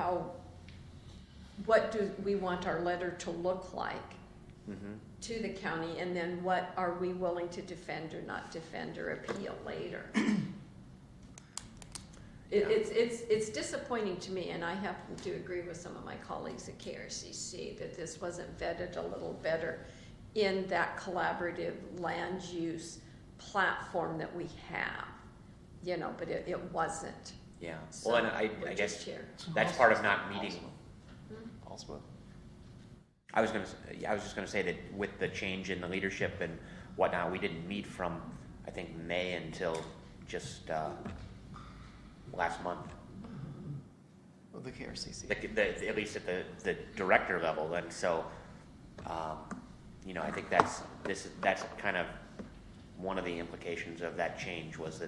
what do we want our letter to look like to the county, and then what are we willing to defend or not defend or appeal later? It's disappointing to me, and I happen to agree with some of my colleagues at KRCC that this wasn't vetted a little better in that collaborative land use platform that we have, but it wasn't. Yeah. So Well, and I we're guess just here. that's part of not meeting. Also, I was just gonna say that with the change in the leadership and whatnot, we didn't meet from, I think, May until just last month. the KRCC. At least at the director level, and so, I think that's kind of one of the implications of that change was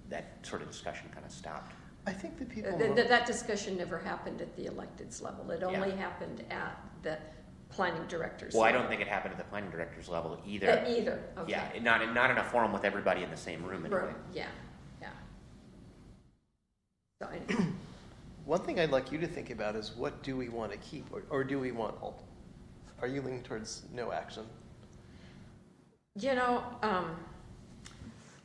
that sort of discussion kind of stopped. I think the people. That discussion never happened at the electeds level. It only happened at the planning directors. Well, I level. don't think it happened at the planning director's level either. Either, okay. Yeah, not in a forum with everybody in the same room anyway. Right, yeah. So anyway. One thing I'd like you to think about is what do we want to keep, or do we want are you leaning towards no action?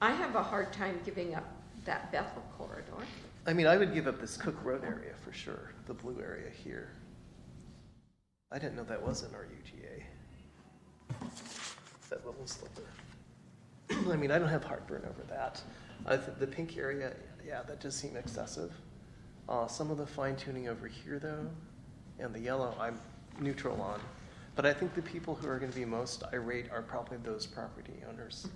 I have a hard time giving up that Bethel corridor. I mean, I would give up this Cook Road area for sure, the blue area here. I didn't know that was in our UGA. That little sliver. I mean, I don't have heartburn over that. The pink area, yeah, that does seem excessive. Some of the fine tuning over here though, and the yellow, I'm neutral on. But I think the people who are going to be most irate are probably those property owners.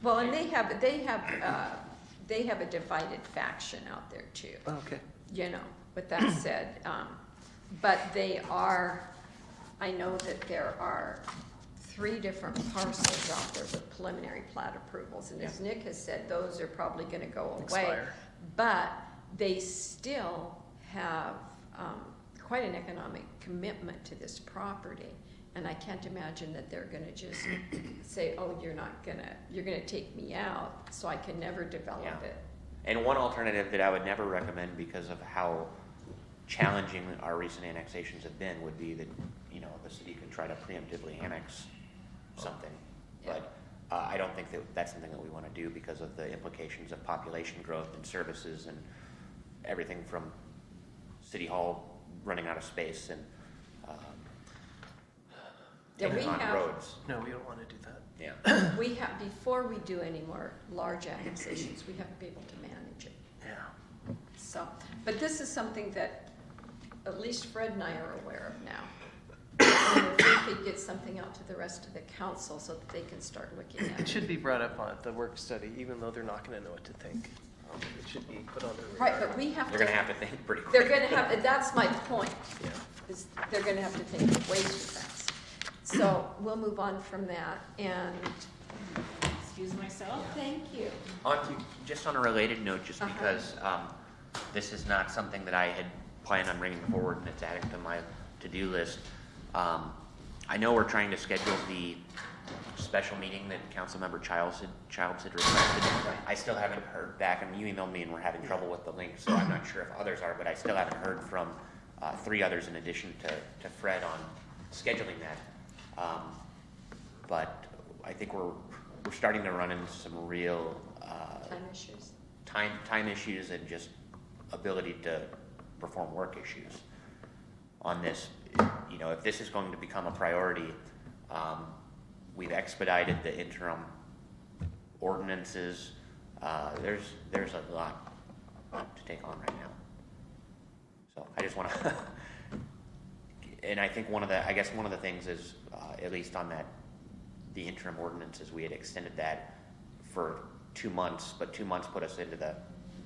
Well, and they have a divided faction out there too. Okay. With that said, but I know that there are 3 different parcels out there with preliminary plat approvals, and as Nick has said, those are probably gonna go away. Expire. But they still have, quite an economic commitment to this property, and I can't imagine that they're gonna just say, oh, you're gonna take me out, so I can never develop Yeah. it. And one alternative that I would never recommend because of how challenging our recent annexations have been would be that, the city could try to preemptively annex something. Yeah. But I don't think that that's something that we want to do because of the implications of population growth and services and everything from City Hall running out of space and Yeah, we on have- roads. No, we don't want to do that. Yeah. We have, before we do any more large annexations, we have to be able to manage it. Yeah. So, but this is something that at least Fred and I are aware of now. And if we could get something out to the rest of the council so that they can start looking at It it. should be brought up on the work study, even though they're not going to know what to think. It should be put on their Right, radar. but we have They're to. going to have to think pretty quick. They're gonna have, that's my point, Yeah. is they're gonna have to think way too fast. So we'll move on from that, and, Excuse myself. thank you. Just on a related note, just Uh-huh. because this is not something that I had planned on bringing forward and it's added to my to-do list. I know we're trying to schedule the special meeting that Councilmember Childs had requested. I still haven't heard back, and you emailed me and we're having trouble with the link, so I'm not sure if others are, but I still haven't heard from 3 others in addition to Fred on scheduling that. But I think we're starting to run into some real Time issues. time issues and just ability to perform work issues on this. If this is going to become a priority, we've expedited the interim ordinances. There's a lot to take on right now. So I just want to, and I think one of the things is, at least on the interim ordinances, we had extended that for 2 months, but 2 months put us into the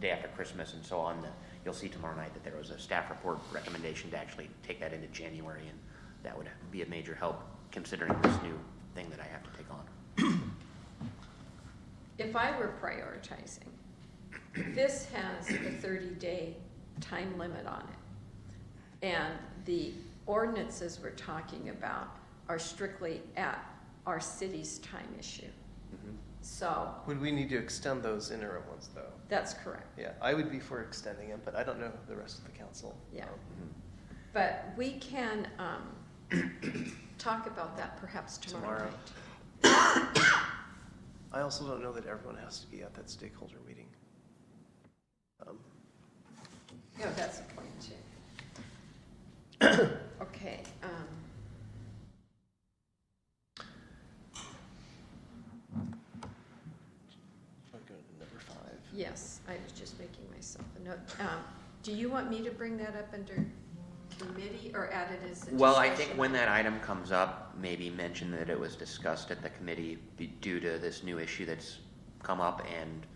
day after Christmas and so on. You'll see tomorrow night that there was a staff report recommendation to actually take that into January, and that would be a major help considering this new thing that I have to take on. If I were prioritizing, this has a 30-day time limit on it. And the ordinances we're talking about are strictly at our city's time issue. Mhm. So Would we need to extend those interim ones, though? that's correct, Yeah, I would be for extending them, but I don't know the rest of the council. yeah. Mhm. But we can talk about that perhaps tomorrow Tomorrow. night. I also don't know that everyone has to be at that stakeholder meeting. Yeah, that's a point too. Okay. I'll go to number 5. Yes, I was just making myself a note. Do you want me to bring that up under committee or add it as a Well, I discussion think when that item? item comes up, maybe mention that it was discussed at the committee due to this new issue that's come up, and,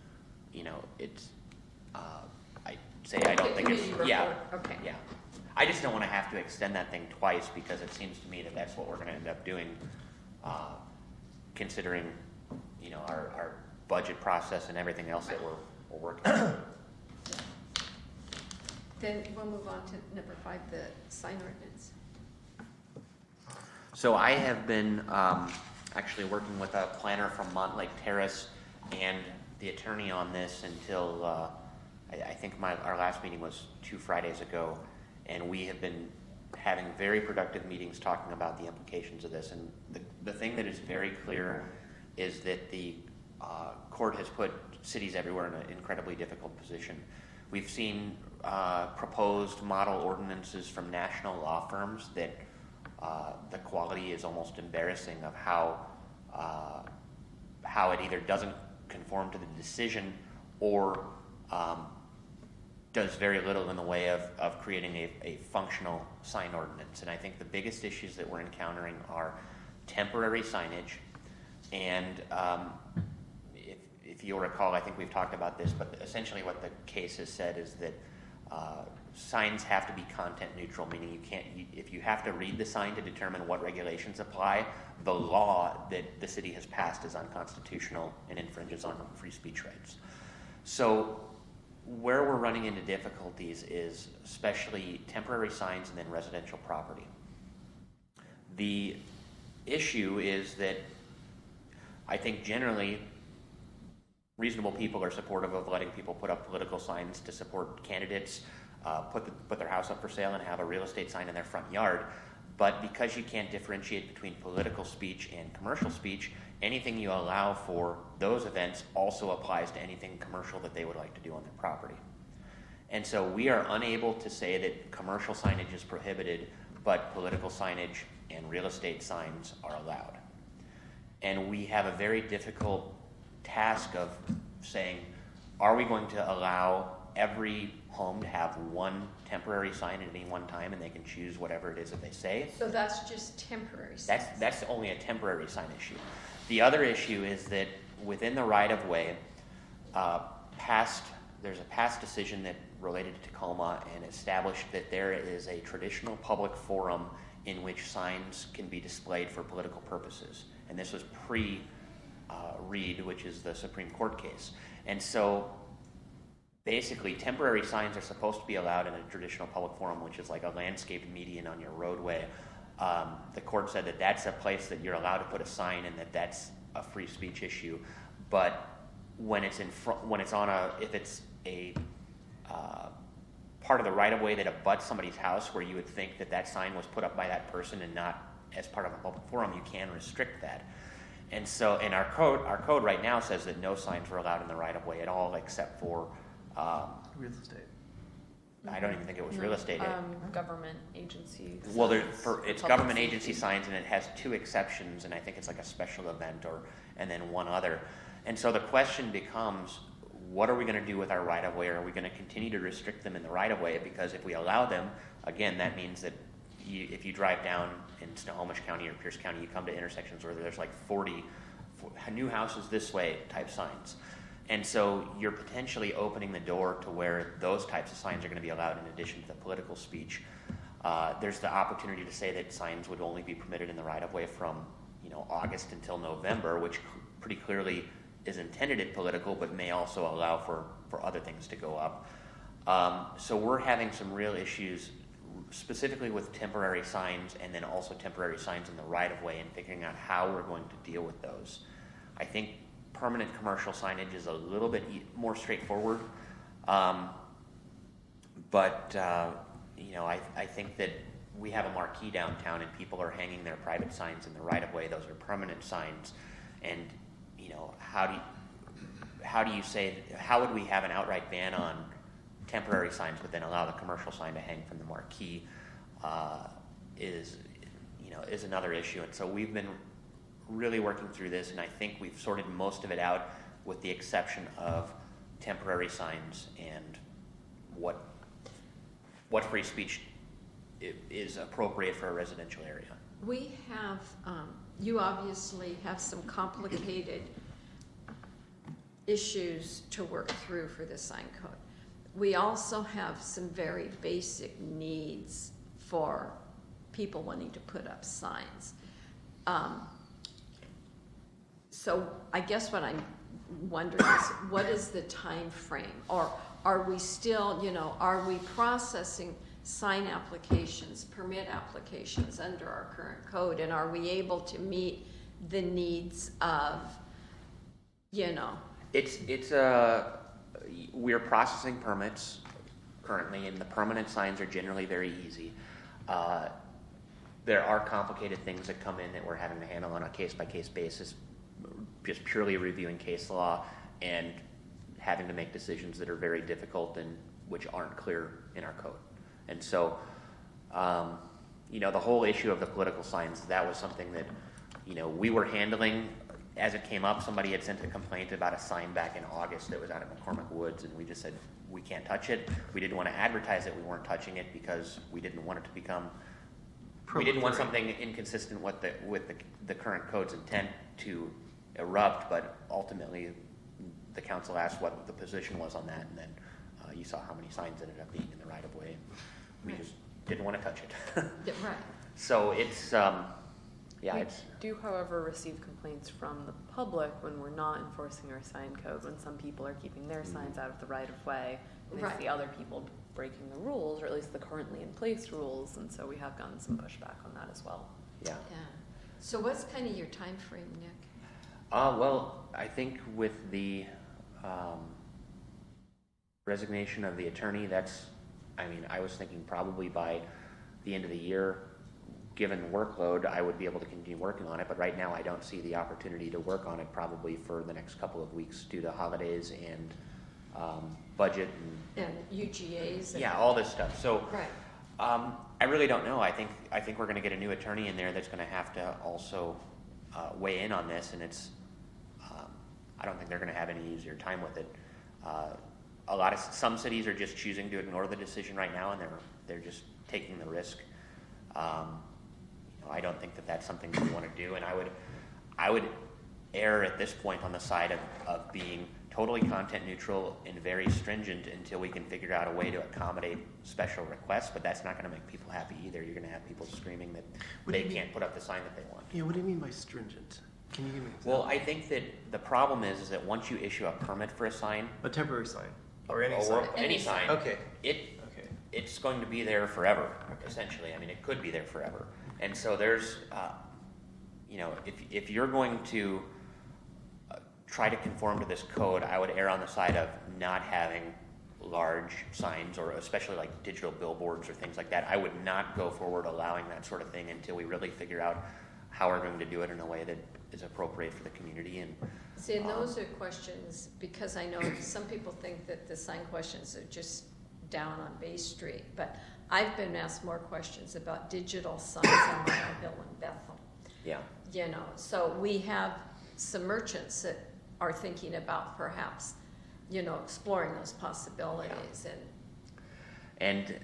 you know, it's, I say I don't The think it's, committee yeah, report, okay. yeah. I just don't wanna have to extend that thing twice, because it seems to me that that's what we're gonna end up doing, considering, you know, our budget process and everything else that we're working on. Then we'll move on to number 5, the sign ordinance. So I have been actually working with a planner from Montlake Terrace and the attorney on this until I think our last meeting was 2 Fridays ago, and we have been having very productive meetings talking about the implications of this. And the thing that is very clear is that the court has put cities everywhere in an incredibly difficult position. We've seen proposed model ordinances from national law firms that the quality is almost embarrassing of how it either doesn't conform to the decision or does very little in the way of creating a functional sign ordinance. And I think the biggest issues that we're encountering are temporary signage, and if you'll recall, I think we've talked about this, but essentially what the case has said is that signs have to be content neutral, meaning if you have to read the sign to determine what regulations apply, the law that the city has passed is unconstitutional and infringes on free speech rights. So where we're running into difficulties is especially temporary signs and then residential property. The issue is that I think generally reasonable people are supportive of letting people put up political signs to support candidates, put their house up for sale and have a real estate sign in their front yard. But because you can't differentiate between political speech and commercial speech, anything you allow for those events also applies to anything commercial that they would like to do on their property. And so we are unable to say that commercial signage is prohibited, but political signage and real estate signs are allowed. And we have a very difficult task of saying, are we going to allow every home to have one temporary sign at any one time and they can choose whatever it is that they say? So that's just temporary signs. That's only a temporary sign issue. The other issue is that within the right-of-way, there's a past decision that related to Tacoma and established that there is a traditional public forum in which signs can be displayed for political purposes. And this was pre-Reed, which is the Supreme Court case. And so basically, temporary signs are supposed to be allowed in a traditional public forum, which is like a landscaped median on your roadway. The court said that that's a place that you're allowed to put a sign and that that's a free speech issue. But when it's if it's a part of the right-of-way that abuts somebody's house where you would think that that sign was put up by that person and not as part of a public forum, you can restrict that. And so, in our code right now says that no signs were allowed in the right-of-way at all, except for Real estate. I don't even think it was real estate. Government agencies. Well, it's Public government safety. agency signs, and it has 2 exceptions, and I think it's like a special event and then one other. And so the question becomes, what are we going to do with our right-of-way? Are we going to continue to restrict them in the right-of-way? Because if we allow them, again, that means that if you drive down in Snohomish County or Pierce County, you come to intersections where there's like 40 new houses this way type signs. And so you're potentially opening the door to where those types of signs are going to be allowed in addition to the political speech. There's the opportunity to say that signs would only be permitted in the right-of-way from, August until November, which pretty clearly is intended at political, but may also allow for other things to go up. So we're having some real issues specifically with temporary signs, and then also temporary signs in the right-of-way, and figuring out how we're going to deal with those. I think permanent commercial signage is a little bit more straightforward, but I think that we have a marquee downtown, and people are hanging their private signs in the right-of-way. Those are permanent signs, and how would we have an outright ban on temporary signs, but then allow the commercial sign to hang from the marquee? Is another issue. And so we've been really working through this, and I think we've sorted most of it out, with the exception of temporary signs and what free speech is appropriate for a residential area. We have, you obviously have some complicated issues to work through for the sign code. We also have some very basic needs for people wanting to put up signs. So I guess what I'm wondering is, what is the time frame? Or are we still, are we processing sign applications, permit applications under our current code? And are we able to meet the needs of, We're processing permits currently, and the permanent signs are generally very easy. There are complicated things that come in that we're having to handle on a case-by-case basis, just purely reviewing case law and having to make decisions that are very difficult and which aren't clear in our code. And so, the whole issue of the political signs, that was something that, we were handling as it came up. Somebody had sent a complaint about a sign back in August that was out at McCormick Woods, and we just said, we can't touch it. We didn't want to advertise it. We weren't touching it because we didn't want it to become, we didn't want something inconsistent with the current code's intent to erupt, but ultimately the council asked what the position was on that, and then you saw how many signs ended up being in the right-of-way. We just didn't want to touch it. right? So it's, We do, however, receive complaints from the public when we're not enforcing our sign code, when some people are keeping their signs out of the right-of-way, and they Right. see other people breaking the rules, or at least the currently in place rules, and so we have gotten some pushback on that as well. yeah. Yeah. So what's kind of your time frame, Nick? Well, I think with the resignation of the attorney, I was thinking probably by the end of the year, given the workload, I would be able to continue working on it. But right now, I don't see the opportunity to work on it probably for the next couple of weeks due to holidays and budget And UGAs? And all this stuff. So Right. I really don't know. I think we're going to get a new attorney in there that's going to have to also weigh in on this, and it's I don't think they're going to have any easier time with it. Some cities are just choosing to ignore the decision right now, and they're just taking the risk. I don't think that that's something that we want to do, and I would err at this point on the side of being totally content neutral and very stringent until we can figure out a way to accommodate special requests. But that's not going to make people happy either. You're going to have people screaming that they can't put up the sign that they want. Yeah, what do you mean by stringent? Can you give me an Well, example? I think that the problem is that once you issue a permit for a sign, A temporary sign, or any or sign. any sign, Okay, it okay. it's going to be there forever, essentially. I mean, it could be there forever. And so there's, if you're going to try to conform to this code, I would err on the side of not having large signs, or especially like digital billboards or things like that. I would not go forward allowing that sort of thing until we really figure out how we're going to do it in a way that is appropriate for the community. And See, and those are questions, because I know some people think that the sign questions are just down on Bay Street, but I've been asked more questions about digital signs on Mile Hill and Bethel. yeah. So we have some merchants that are thinking about perhaps, exploring those possibilities. And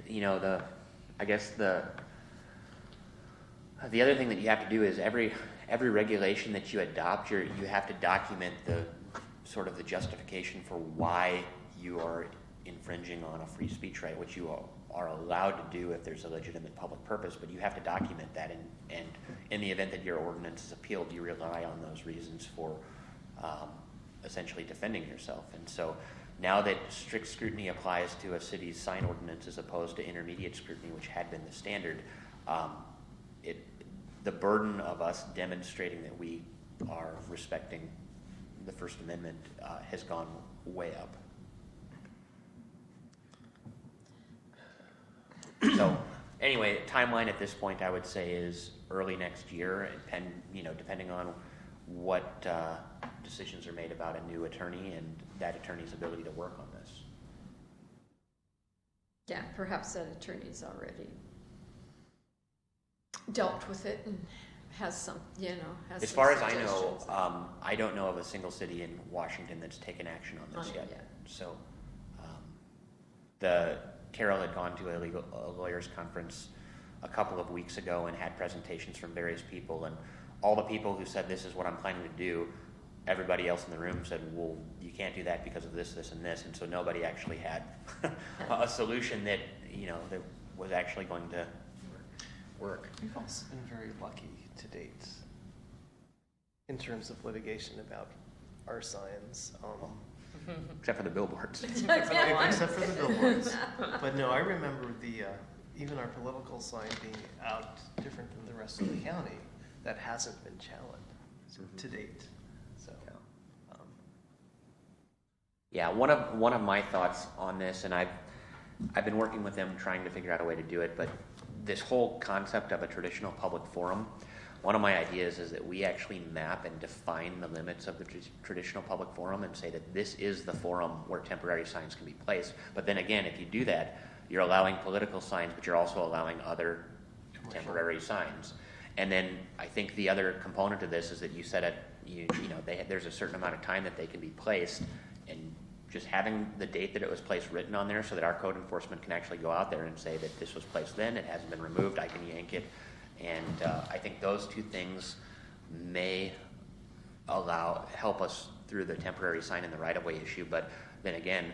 the other thing that you have to do is every regulation that you adopt, you have to document the sort of the justification for why you are infringing on a free speech right, which you are allowed to do if there's a legitimate public purpose, but you have to document that, and in the event that your ordinance is appealed, you rely on those reasons for essentially defending yourself. And so now that strict scrutiny applies to a city's sign ordinance as opposed to intermediate scrutiny, which had been the standard, the burden of us demonstrating that we are respecting the First Amendment has gone way up. So anyway, timeline at this point I would say is early next year, and depending on what decisions are made about a new attorney and that attorney's ability to work on this. Yeah, perhaps that attorney's already dealt with it and has some, has As some far as I know, suggestions. I don't know of a single city in Washington that's taken action on this On it yet. yet. So, Carol had gone to a lawyers conference a couple of weeks ago and had presentations from various people, and all the people who said this is what I'm planning to do, everybody else in the room said, well, you can't do that because of this, this, and this, and so nobody actually had a solution that that was actually going to work. We've also been very lucky to date in terms of litigation about our signs. Except for the billboards. Except for the billboards. But no, I remember even our political sign being out different than the rest of the county. That hasn't been challenged to date. So, yeah, one of my thoughts on this, and I've been working with them trying to figure out a way to do it, but this whole concept of a traditional public forum, one of my ideas is that we actually map and define the limits of the traditional public forum and say that this is the forum where temporary signs can be placed. But then again, if you do that, you're allowing political signs, but you're also allowing other temporary signs. And then I think the other component of this is that you said there's a certain amount of time that they can be placed, and just having the date that it was placed written on there so that our code enforcement can actually go out there and say that this was placed then, it hasn't been removed, I can yank it. And I think those two things may help us through the temporary sign and the right-of-way issue. But then again,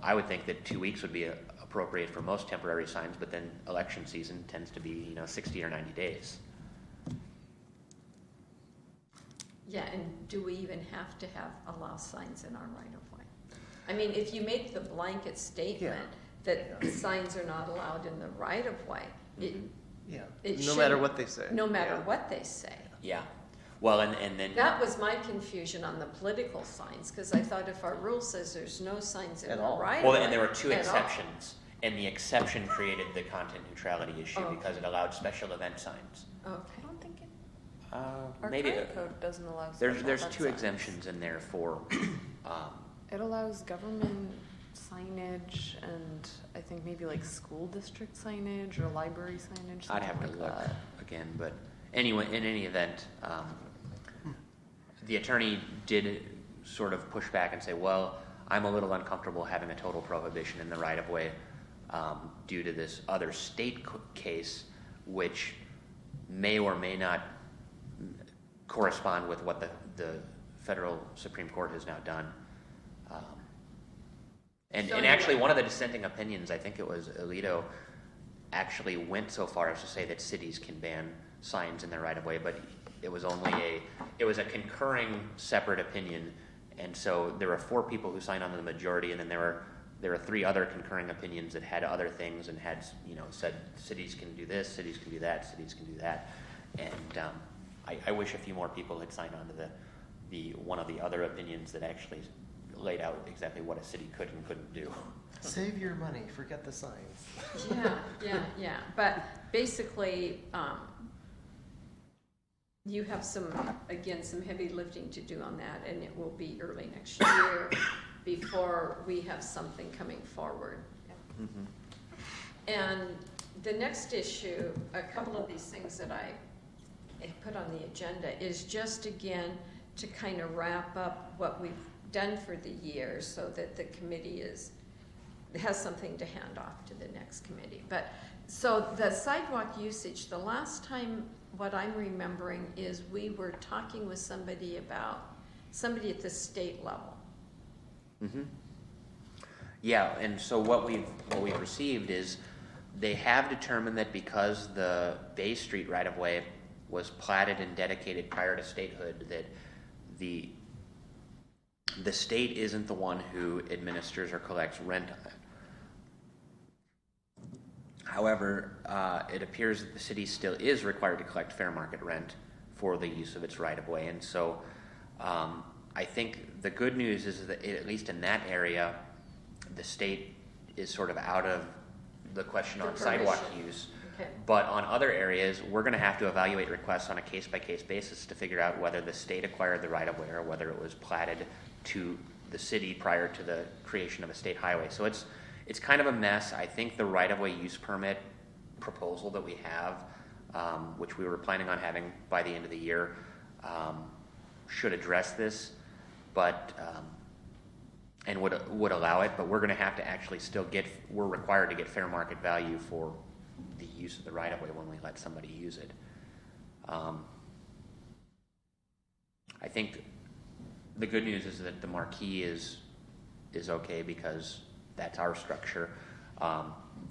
I would think that 2 weeks would be appropriate for most temporary signs, but then election season tends to be 60 or 90 days. Yeah, and do we even have to allow signs in our right-of-way? I mean, if you make the blanket statement that signs are not allowed in the right-of-way, no matter what they say. no matter what they say. Yeah. Well, and then That was my confusion on the political signs, because I thought if our rule says there's no signs in At the all. right-of-way. well, and there were two at all. exceptions, and the exception created the content neutrality issue Okay. because it allowed special event signs. Okay. I don't think it, our Maybe current code doesn't allow there's special event two signs. exemptions in there for. It allows government signage and I think maybe like school district signage or library signage. I'd have to something look like that. again, but anyway, in any event, the attorney did sort of push back and say, well, I'm a little uncomfortable having a total prohibition in the right-of-way due to this other state case, which may or may not correspond with what the federal Supreme Court has now done. And actually, one of the dissenting opinions, I think it was Alito, actually went so far as to say that cities can ban signs in their right-of-way, but it was a concurring separate opinion, and so there were 4 people who signed on to the majority, and then there were 3 other concurring opinions that had other things and had said cities can do this, cities can do that, cities can do that, and I wish a few more people had signed on to the one of the other opinions that actually laid out exactly what a city could and couldn't do. Save your money, forget the signs. Yeah. But basically, you have some heavy lifting to do on that, and it will be early next year before we have something coming forward. Mm-hmm. And the next issue, a couple of these things that I put on the agenda is just again to kind of wrap up what we've done for the year so that the committee has something to hand off to the next committee. But so the sidewalk usage, the last time what I'm remembering is we were talking with somebody at the state level. Mm-hmm. Yeah, and so what we've received is they have determined that because the Bay Street right-of-way was platted and dedicated prior to statehood, that the state isn't the one who administers or collects rent on it. However, it appears that the city still is required to collect fair market rent for the use of its right-of-way, and so I think the good news is that at least in that area, the state is sort of out of the question The on sidewalk permission. use. Okay. But on other areas, we're going to have to evaluate requests on a case-by-case basis to figure out whether the state acquired the right-of-way or whether it was platted to the city prior to the creation of a state highway. So it's kind of a mess. I think the right-of-way use permit proposal that we have, which we were planning on having by the end of the year, should address this, but and would allow it. But we're going to have to actually still we're required to get fair market value for the use of the right-of-way when we let somebody use it. I think the good news is that the marquee is okay because that's our structure.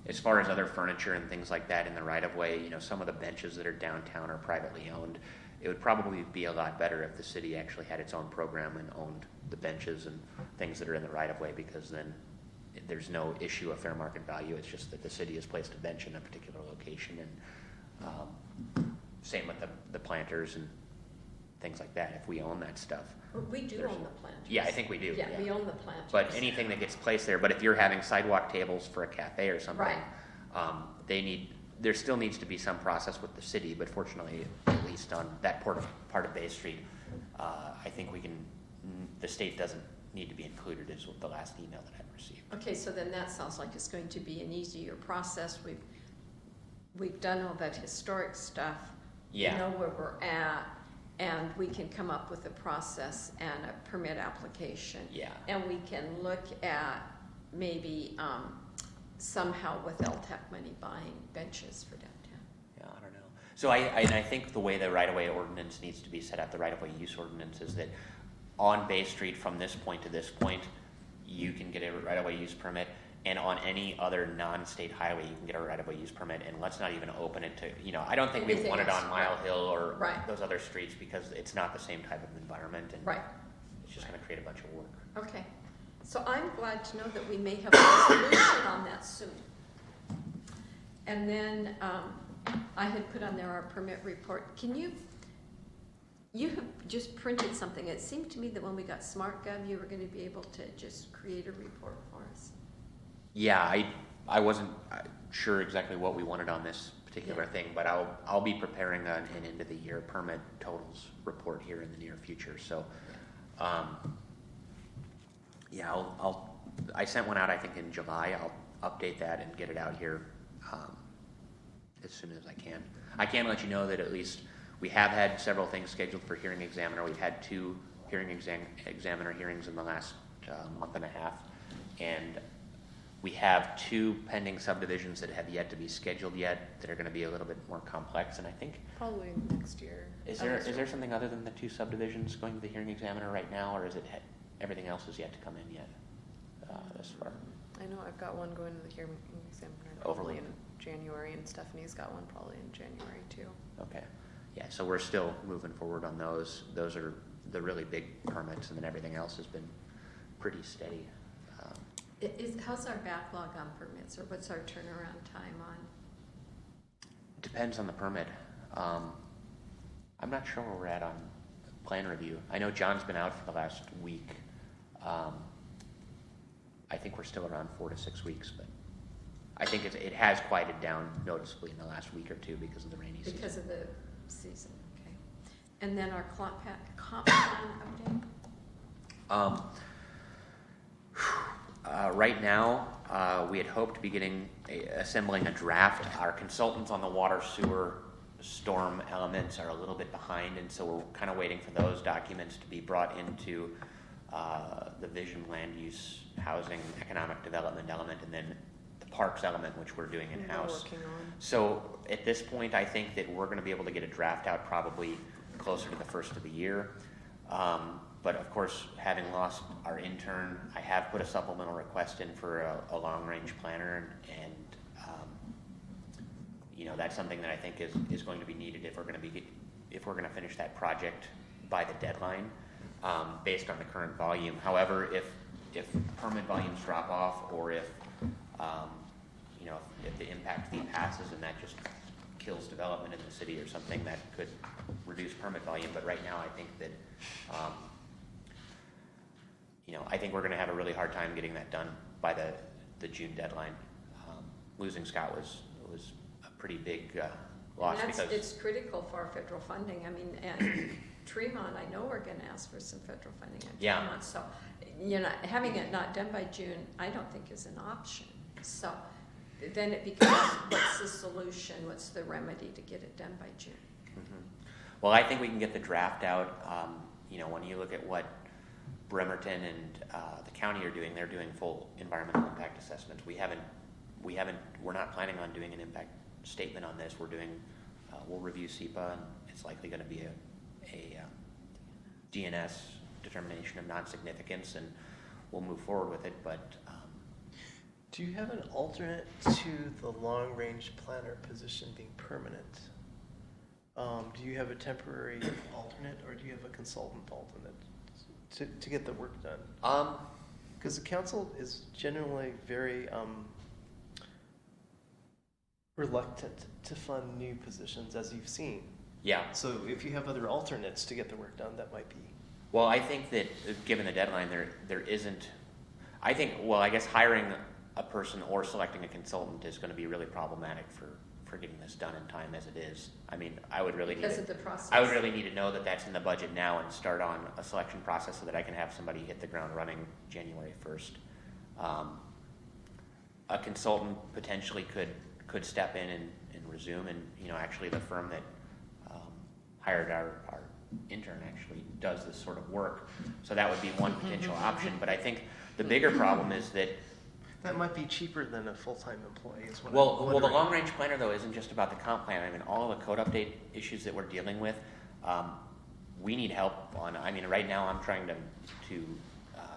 As far as other furniture and things like that in the right-of-way, some of the benches that are downtown are privately owned. It would probably be a lot better if the city actually had its own program and owned the benches and things that are in the right-of-way, because then there's no issue of fair market value. It's just that the city has placed a bench in a particular location, and same with the planters and things like that. If we own that stuff, We do own the planters. yeah, I think we do. Yeah, we own the planters. But anything that gets placed there, but if you're having sidewalk tables for a cafe or something, Right. there still needs to be some process with the city, but fortunately, at least on that part of Bay Street, I think the state doesn't need to be included, is what the last email that I've received. Okay, so then that sounds like it's going to be an easier process. We've done all that historic stuff. Yeah. We know where we're at, and we can come up with a process and a permit application. Yeah. And we can look at maybe somehow with LTAC money buying benches for downtown. Yeah, I don't know. So I think the way the right-of-way ordinance needs to be set up, the right-of-way use ordinance, is that on Bay Street from this point to this point, you can get a right-of-way use permit, and on any other non-state highway, you can get a right-of-way use permit, and let's not even open it to, I don't think we Anything want it else, on Mile right. Hill or Right. those other streets, because it's not the same type of environment, and Right. it's just going to create a bunch of work. Okay. So I'm glad to know that we may have a solution on that soon. And then I had put on there our permit report. You have just printed something. It seemed to me that when we got SmartGov, you were going to be able to just create a report for us. Yeah, I wasn't sure exactly what we wanted on this particular Yeah. thing, but I'll be preparing an end of the year permit totals report here in the near future. So, yeah, I sent one out I think in July. I'll update that and get it out here as soon as I can. I can let you know that at least we have had several things scheduled for hearing examiner. We've had 2 hearing examiner hearings in the last month and a half, and we have 2 pending subdivisions that have yet to be scheduled yet that are going to be a little bit more complex. And I think Probably next year. is there something other than the 2 subdivisions going to the hearing examiner right now, or is it everything else is yet to come in yet this far? I know I've got one going to the hearing examiner probably in Overland. January, and Stephanie's got one probably in January too. Okay. Yeah, so we're still moving forward on those. Those are the really big permits, and then everything else has been pretty steady. How's our backlog on permits, or what's our turnaround time on? Depends on the permit. I'm not sure where we're at on plan review. I know John's been out for the last week. I think we're still around 4 to 6 weeks, but I think it has quieted down noticeably in the last week or 2 because of the rainy season. Because of the season, okay. And then our comp plan update? Right now, we had hoped to be assembling a draft. Our consultants on the water, sewer, storm elements are a little bit behind, and so we're kind of waiting for those documents to be brought into the vision, land use, housing, economic development element, and then the parks element, which we're doing in-house. We're working on. So at this point, I think that we're going to be able to get a draft out probably closer to the first of the year. but of course, having lost our intern, I have put a supplemental request in for a long-range planner, and that's something that I think is going to be needed if we're going to finish that project by the deadline, based on the current volume. However, if permit volumes drop off, or if the impact fee passes and that just kills development in the city or something, that could reduce permit volume. But right now, I think that I think we're going to have a really hard time getting that done by the June deadline. Losing Scott was a pretty big loss, And because it's critical for our federal funding. I mean, and Tremont, I know we're going to ask for some federal funding on Yeah. Tremont. So, having it not done by June, I don't think is an option. So then it becomes, what's the solution? What's the remedy to get it done by June? Mhm. Well, I think we can get the draft out. When you look at what Bremerton and the county are doing, they're doing full environmental impact assessments. We're not planning on doing an impact statement on this. We'll review SEPA, and it's likely going to be a DNS determination of non-significance, and we'll move forward with it. But Do you have an alternate to the long-range planner position being permanent? Do you have a temporary alternate, or do you have a consultant alternate to get the work done? Because the council is generally very reluctant to fund new positions, as you've seen. yeah. So if you have other alternates to get the work done, that might be. Well, I think that given the deadline, there isn't. I guess hiring a person or selecting a consultant is going to be really problematic for getting this done in time as it is. I mean, I would really Because need of the process. I would really need to know that that's in the budget now and start on a selection process so that I can have somebody hit the ground running January 1st. A consultant potentially could step in and resume, and actually the firm that hired our intern actually does this sort of work, so that would be one potential option. But I think the bigger problem is that That might be cheaper than a full-time employee, is what I'm well, the wondering. long-range planner, though, isn't just about the comp plan. I mean, all of the code update issues that we're dealing with, we need help on. I mean, right now I'm trying to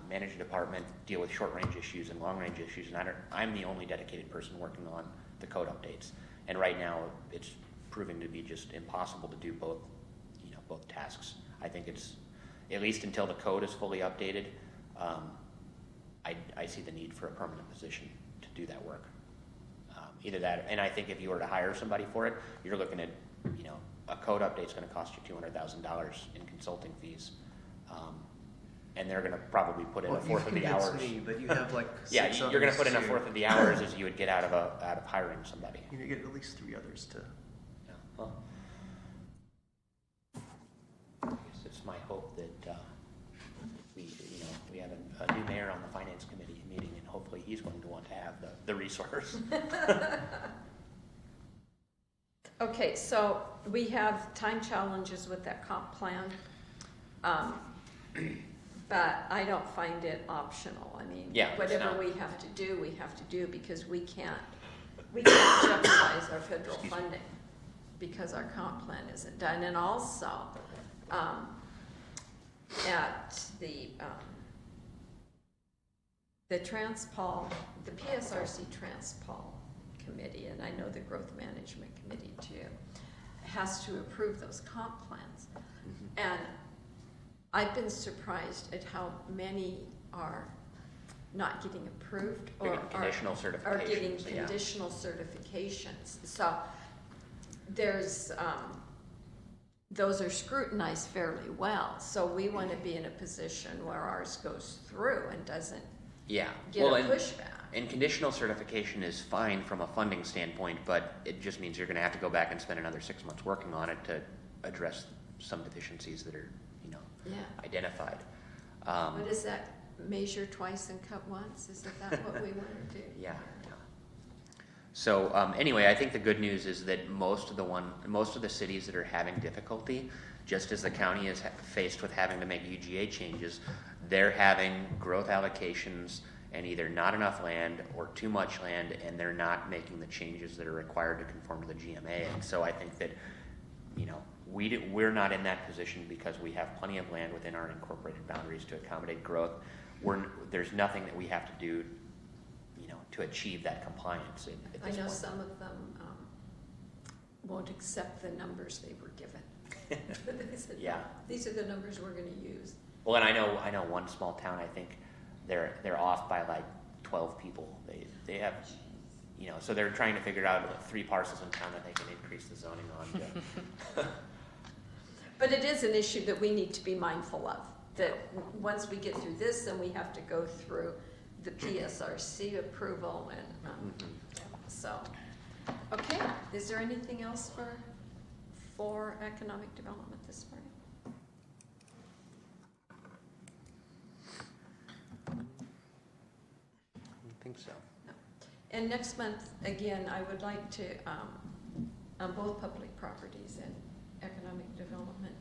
manage a department, deal with short-range issues and long-range issues, and I'm the only dedicated person working on the code updates. And right now, it's proving to be just impossible to do both tasks. I think it's, at least until the code is fully updated, I see the need for a permanent position to do that work. Either that, and I think if you were to hire somebody for it, you're looking at, a code update's going to cost you $200,000 in consulting fees, and they're going to probably put in a fourth of the hours. Well, you've convinced me, but you have like Yeah, six you're going to others put in a fourth of the hours as you would get out of hiring somebody. You get at least 3 others to. Yeah, well, I guess it's my hope that we have a new mayor on the finance committee meeting, and hopefully he's going to want to have the resource. Okay, so we have time challenges with that comp plan, but I don't find it optional. I mean, Yeah, it's whatever not. we have to do because we can't jeopardize our federal Excuse me. funding because our comp plan isn't done. And also, at the Transpol, the PSRC Transpol committee, and I know the growth management committee too, has to approve those comp plans. And I've been surprised at how many are not getting approved They're or getting conditional certifications. are getting yeah. conditional certifications. So there's, those are scrutinized fairly well. So we want to be in a position where ours goes through and doesn't Yeah. get Well, a and, pushback. and conditional certification is fine from a funding standpoint, but it just means you're going to have to go back and spend another 6 months working on it to address some deficiencies that are, Yeah. identified. What is that? Measure twice and cut once? Isn't that what we want to do? Yeah. So anyway, I think the good news is that most of the cities that are having difficulty, just as the county is faced with having to make UGA changes, they're having growth allocations and either not enough land or too much land, and they're not making the changes that are required to conform to the GMA. And so I think that, we're not in that position because we have plenty of land within our incorporated boundaries to accommodate growth. There's nothing that we have to do, to achieve that compliance at I this know point. some of them won't accept the numbers they were given. They said, Yeah. these are the numbers we're gonna use. Well, and I know one small town, I think they're off by like 12 people. They have, so they're trying to figure out 3 parcels in town that they can increase the zoning on. But it is an issue that we need to be mindful of, that once we get through this, then we have to go through the PSRC approval and, so. Okay, is there anything else for economic development this morning? I think so. And next month, again, I would like to, on both public properties and economic development,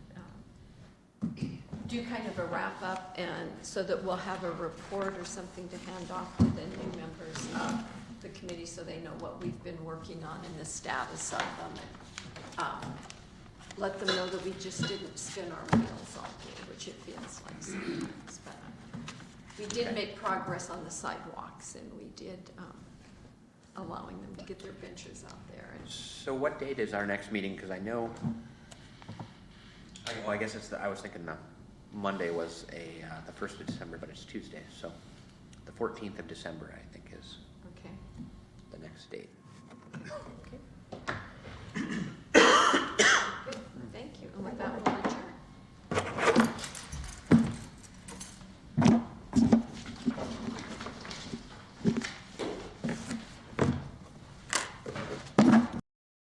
do kind of a wrap up, and so that we'll have a report or something to hand off to the new members of the committee so they know what we've been working on and the status of them. And let them know that we just didn't spin our wheels all day, which it feels like sometimes. But we did make progress on the sidewalks, and we did allowing them to get their benches out there. And So what date is our next meeting? Because I know, well, I guess I was thinking Monday was the 1st of December, but it's Tuesday. So the 14th of December, I think, is okay. the next date. Good. Thank you. And with that, we'll